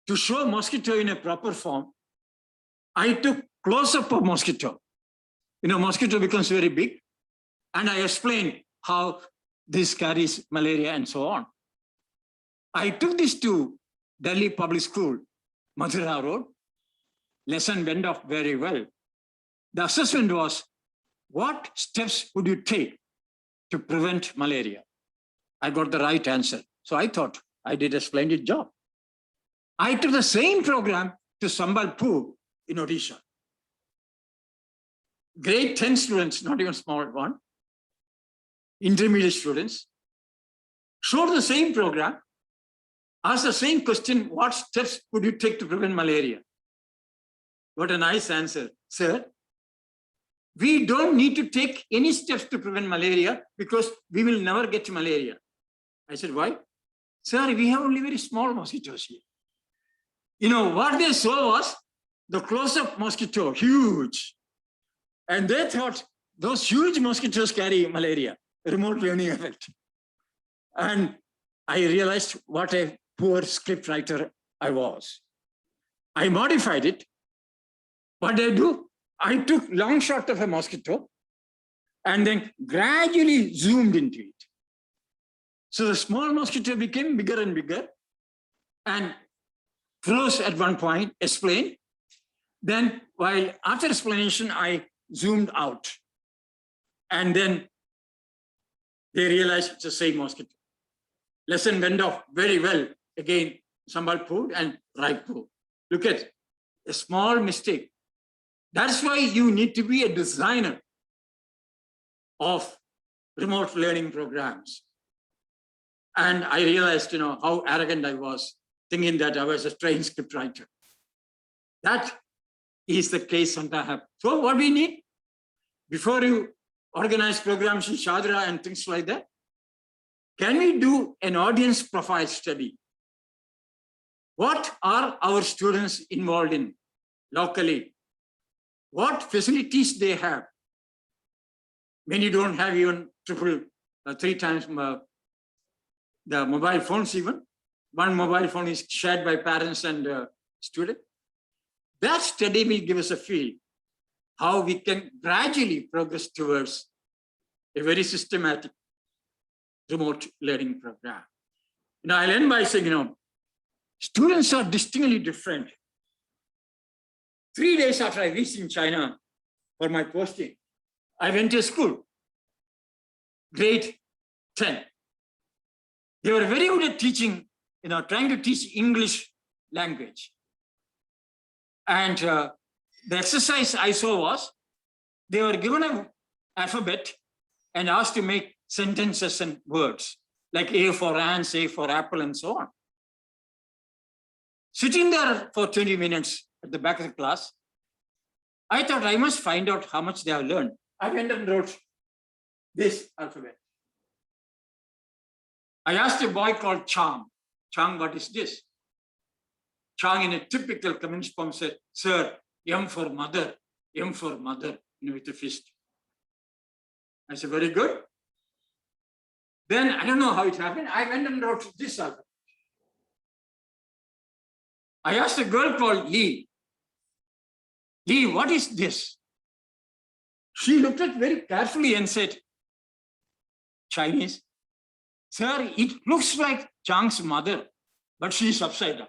to show mosquito in a proper form, I took close-up of mosquito. Mosquito becomes very big, and I explained how this carries malaria and so on. I took this to Delhi Public School, Mathura Road. Lesson went off very well. The assessment was, what steps would you take to prevent malaria? I got the right answer. So I thought I did a splendid job. I took the same program to Sambalpur in Odisha. Grade 10 students, not even small one, intermediate students, showed the same program, asked the same question, what steps would you take to prevent malaria? What a nice answer. Sir, we don't need to take any steps to prevent malaria because we will never get malaria. I said, why? Sir, we have only very small mosquitoes here. What they saw was the close-up mosquito, huge. And they thought those huge mosquitoes carry malaria, remote learning effect. And I realized what a poor script writer I was. I modified it. What did I do? I took long shot of a mosquito and then gradually zoomed into it. So the small mosquito became bigger and bigger and froze at one point, explained. Then while after explanation, I zoomed out. And then they realized it's the same mosquito. Lesson went off very well. Again, Sambalpur and Raipur. Look at a small mistake. That's why you need to be a designer of remote learning programs. And I realized, how arrogant I was, thinking that I was a trained script writer. That is the case sometimes. So what we need, before you organize programs in Shadra and things like that, can we do an audience profile study? What are our students involved in locally? What facilities they have? Many don't have even three times the mobile phones even. One mobile phone is shared by parents and students. That study will give us a feel how we can gradually progress towards a very systematic remote learning program. I'll end by saying, students are distinctly different. 3 days after I reached in China for my posting, I went to school, grade 10. They were very good at teaching, trying to teach English language. And the exercise I saw was, they were given an alphabet and asked to make sentences and words, like A for ants, A for apple, and so on. Sitting there for 20 minutes at the back of the class, I thought I must find out how much they have learned. I went and wrote this alphabet. I asked a boy called Chang, what is this? Chang, in a typical communist poem, said, sir, M for mother, with a fist. I said, very good. Then, I don't know how it happened, I went and wrote this alphabet. I asked a girl called Lee, what is this? She looked at it very carefully and said, Chinese. Sir, it looks like Chang's mother, but she is upside down.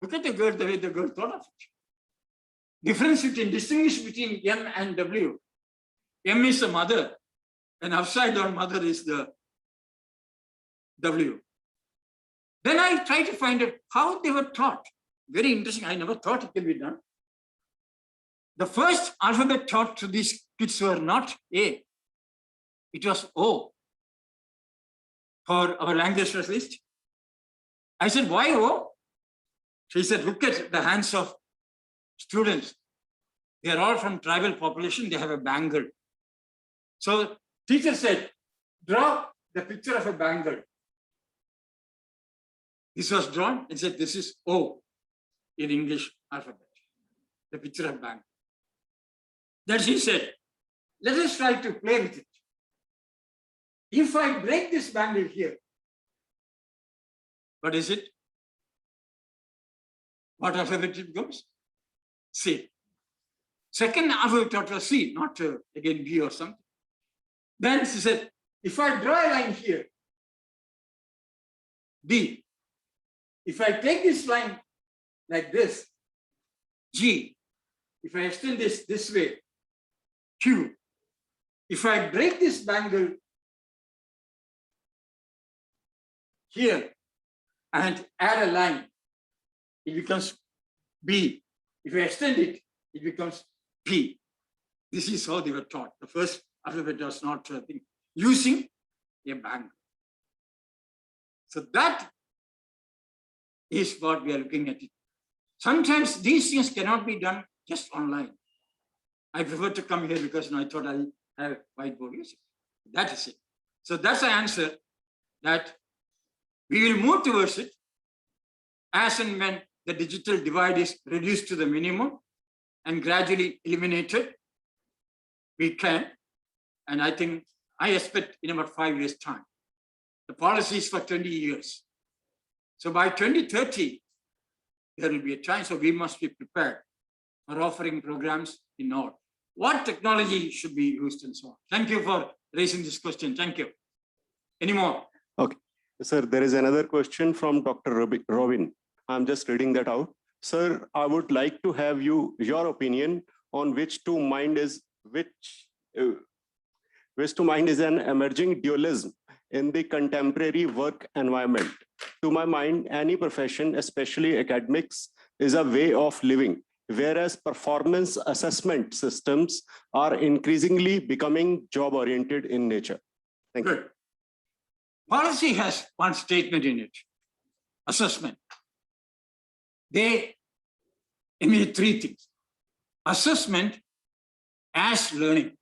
Look at the girl, the way the girl thought of it. Distinguish between M and W. M is the mother, and upside down mother is the W. Then I tried to find out how they were taught. Very interesting. I never thought it could be done. The first alphabet taught to these kids were not A. It was O for our language specialist. I said, why O? She said, look at the hands of students. They are all from tribal population. They have a bangle. So teacher said, draw the picture of a bangle. This was drawn and said, this is O in English alphabet. the picture of bangle. Then she said, let us try to play with it. If I break this bangle here, what is it? What alphabet it becomes? C. Second alphabet was C, not again B or something. Then she said, if I draw a line here, D. If I take this line like this, G. If I extend this way, Q. If I break this bangle here and add a line, it becomes B. If I extend it, it becomes P. This is how they were taught. The first alphabet was not using a bangle. So that is what we are looking at it. Sometimes these things cannot be done just online. I prefer to come here because I thought I have a whiteboard. That is it. So that's the answer, that we will move towards it as and when the digital divide is reduced to the minimum and gradually eliminated. We can, and I think, I expect in about 5 years' time. The policy is for 20 years. So by 2030, there will be a time, so we must be prepared for offering programs in all. What technology should be used and so on. Thank you for raising this question. Thank you. Any more? Okay. Sir, there is another question from Dr. Robin. I'm just reading that out. Sir, I would like to have your opinion on which to mind is an emerging dualism in the contemporary work environment. To my mind, any profession, especially academics, is a way of living, whereas performance assessment systems are increasingly becoming job-oriented in nature. Thank you. Good. Policy has one statement in it, assessment. They mean three things. Assessment as learning.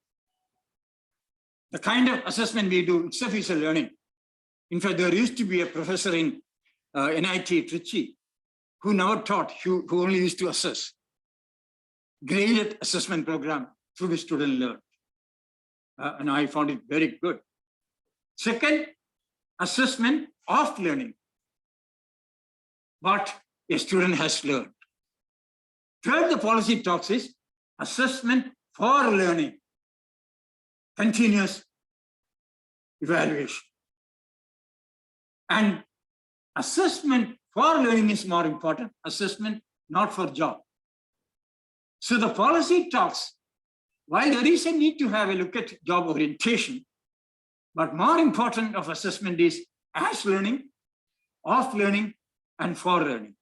The kind of assessment we do itself is a learning. In fact, there used to be a professor in NIT Trichy who never taught, who only used to assess. Graded assessment program through which students learn. And I found it very good. Second, assessment of learning. What a student has learned. Third, the policy talks is assessment for learning. Continuous evaluation. And assessment for learning is more important, assessment not for job. So the policy talks, while there is a need to have a look at job orientation, but more important of assessment is as learning, of learning, and for learning.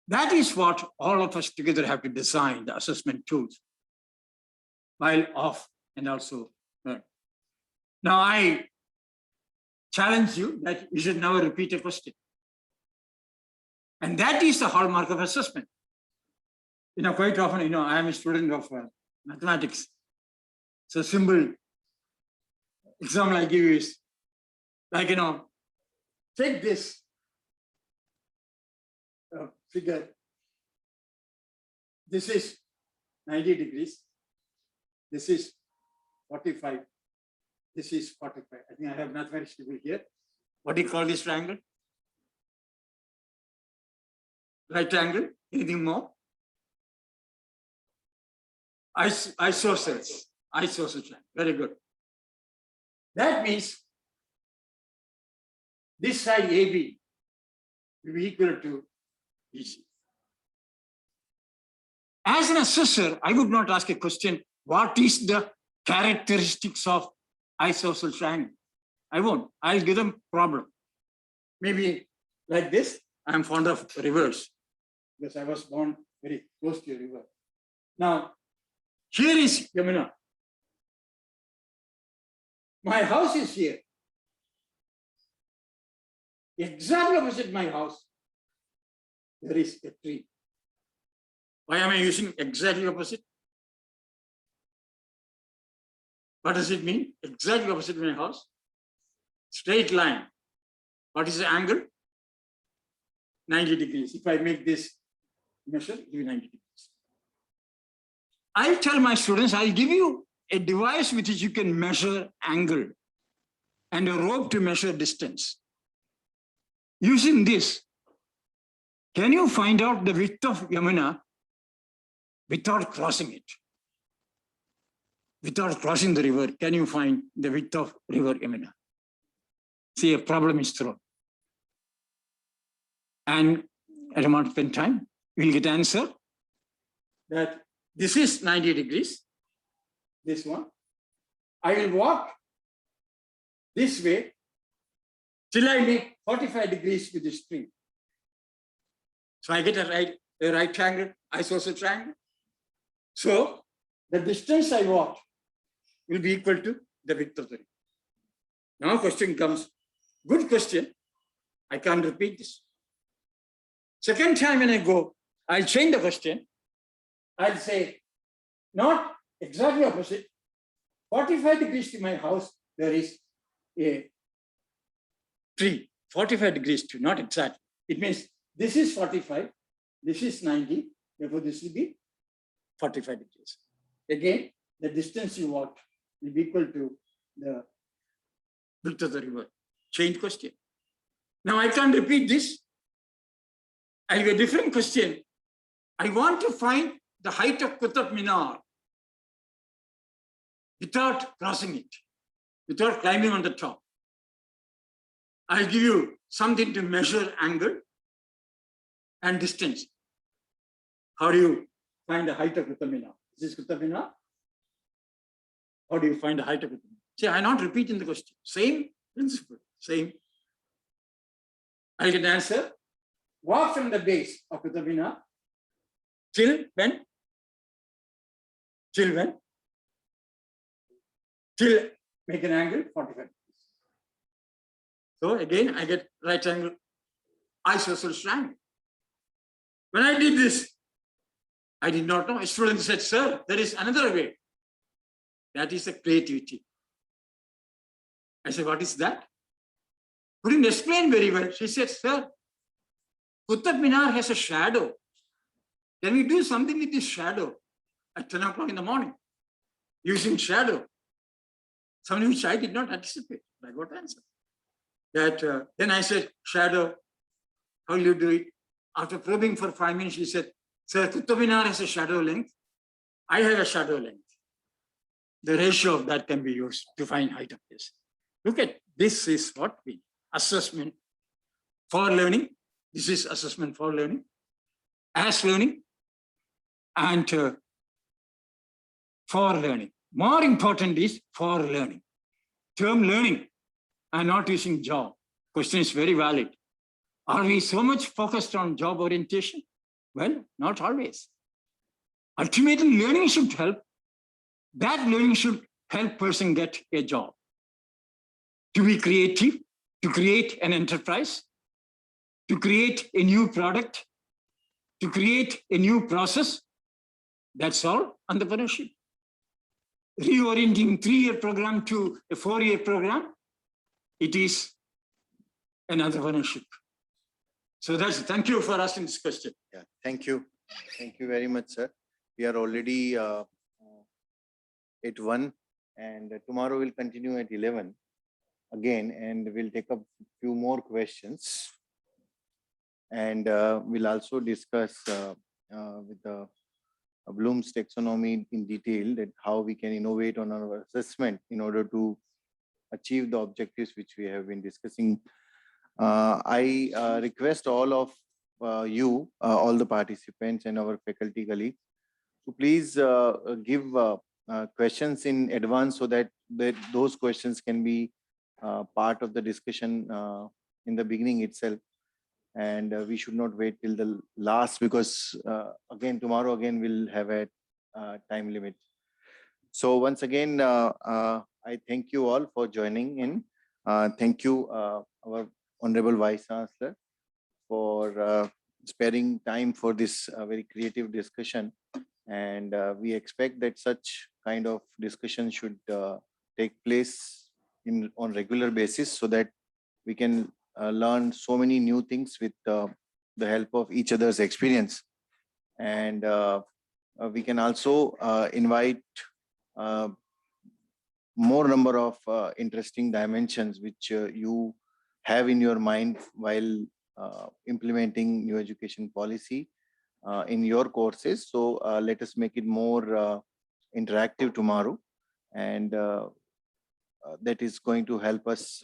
That is what all of us together have to design the assessment tools, while of and also learn. Now I challenge you that you should never repeat a question. And that is the hallmark of assessment. Quite often, I am a student of mathematics. So simple example I give you is like, take this figure. This is 90 degrees. This is 45. This is 45. I think I have mathematics people here. What do you call this triangle? Right angle? Anything more? Isosceles. Isosceles triangle. Very good. That means this side AB will be equal to BC. As an assessor, I would not ask a question, what is the characteristics of isosceles triangle? I won't. I'll give them problem. Maybe like this. I'm fond of rivers because I was born very close to a river. Now, here is Yamuna. My house is here. Exactly opposite my house, there is a tree. Why am I using exactly opposite? What does it mean? Exactly opposite my house. Straight line. What is the angle? 90 degrees. If I make this measure, it will be 90 degrees. I tell my students, I'll give you a device with which you can measure angle and a rope to measure distance. Using this, can you find out the width of Yamuna without crossing it? Without crossing the river, can you find the width of river Yamuna? See, a problem is thrown. And I don't want to spend time. We'll get answer that this is 90 degrees, this one. I will walk this way till I make 45 degrees with this tree. So I get a right triangle, isosceles triangle. So the distance I walk will be equal to the width of the ring. Now question comes, good question. I can't repeat this. Second time when I go, I'll change the question. I'll say, not exactly opposite. 45 degrees to my house, there is a tree. 45 degrees to, not exactly. It means this is 45, this is 90, therefore this will be 45 degrees. Again, the distance you walk will be equal to the width of the river. Change question. Now I can't repeat this. I have a different question. I want to find the height of Qutb Minar without crossing it, without climbing on the top. I'll give you something to measure angle and distance. How do you find the height of Qutb Minar? Is this Qutb Minar? How do you find the height of Qutb Minar? See, I'm not repeating the question. Same principle, same. I'll get an answer. Walk from the base of Qutb Minar till when? Till when? Till make an angle 45 degrees. So again, I get right angle isosceles triangle. When I did this, I did not know. A student said, sir, there is another way. That is a creativity. I said, what is that? Couldn't explain very well. She said, sir, Qutb Minar has a shadow. Can we do something with this shadow at 10 o'clock in the morning using shadow? Something which I did not anticipate. I got answer. That then I said, shadow, how will you do it? After probing for 5 minutes, she said, sir, Qutb Minar has a shadow length. I have a shadow length. The ratio of that can be used to find height of this. Look at this is what we assessment for learning. This is assessment for learning, as learning, and for learning. More important is for learning. Term learning, I'm not using job. Question is very valid. Are we so much focused on job orientation? Well, not always. Ultimately, learning should help. That learning should help person get a job. To be creative, to create an enterprise, to create a new product, to create a new process. That's all entrepreneurship. Reorienting 3-year program to a 4-year program, it is an entrepreneurship. So that's it. Thank you for asking this question. Yeah, thank you. Thank you very much, sir. We are already at 1 and tomorrow we'll continue at 11 again and we'll take up a few more questions. And we'll also discuss with the Bloom's taxonomy in detail that how we can innovate on our assessment in order to achieve the objectives which we have been discussing. I request all of you, all the participants and our faculty colleagues to please give questions in advance so that those questions can be part of the discussion in the beginning itself. And we should not wait till the last because again, tomorrow again, we'll have a time limit. So once again, I thank you all for joining in. Thank you, our Honorable Vice Chancellor, for sparing time for this very creative discussion. And we expect that such kind of discussion should take place on regular basis so that we can learn so many new things with the help of each other's experience. And we can also invite more number of interesting dimensions which you have in your mind while implementing new education policy in your courses. So let us make it more interactive tomorrow, and that is going to help us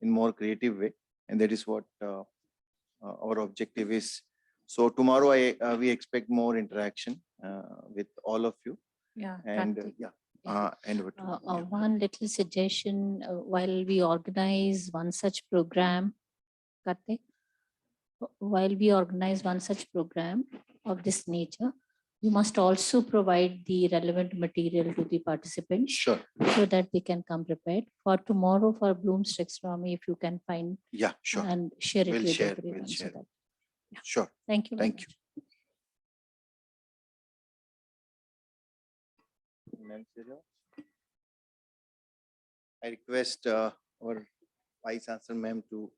in more creative way, and that is what our objective is. So tomorrow we expect more interaction with all of you, Yeah. and Karthik. and over to you. Yeah. One little suggestion, while we organize one such program, Karthik, while we organize one such program of this nature, you must also provide the relevant material to the participants Sure. so that they can come prepared. For tomorrow, for Bloom's taxonomy, if you can find Yeah, sure. and share it We'll with share, everyone. we'll So share. that, yeah. Sure. Thank you. very Thank you. much. Ma'am, I request our Vice Chancellor ma'am to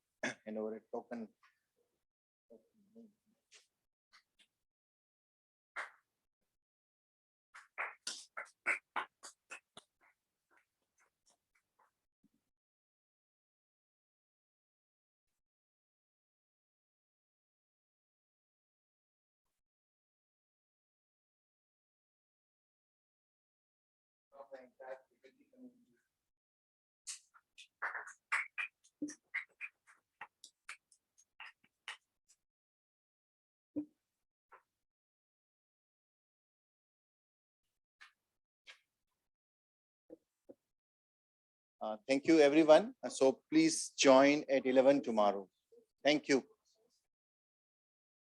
hand over a token. Thank you, everyone. So please join at 11 tomorrow. Thank you.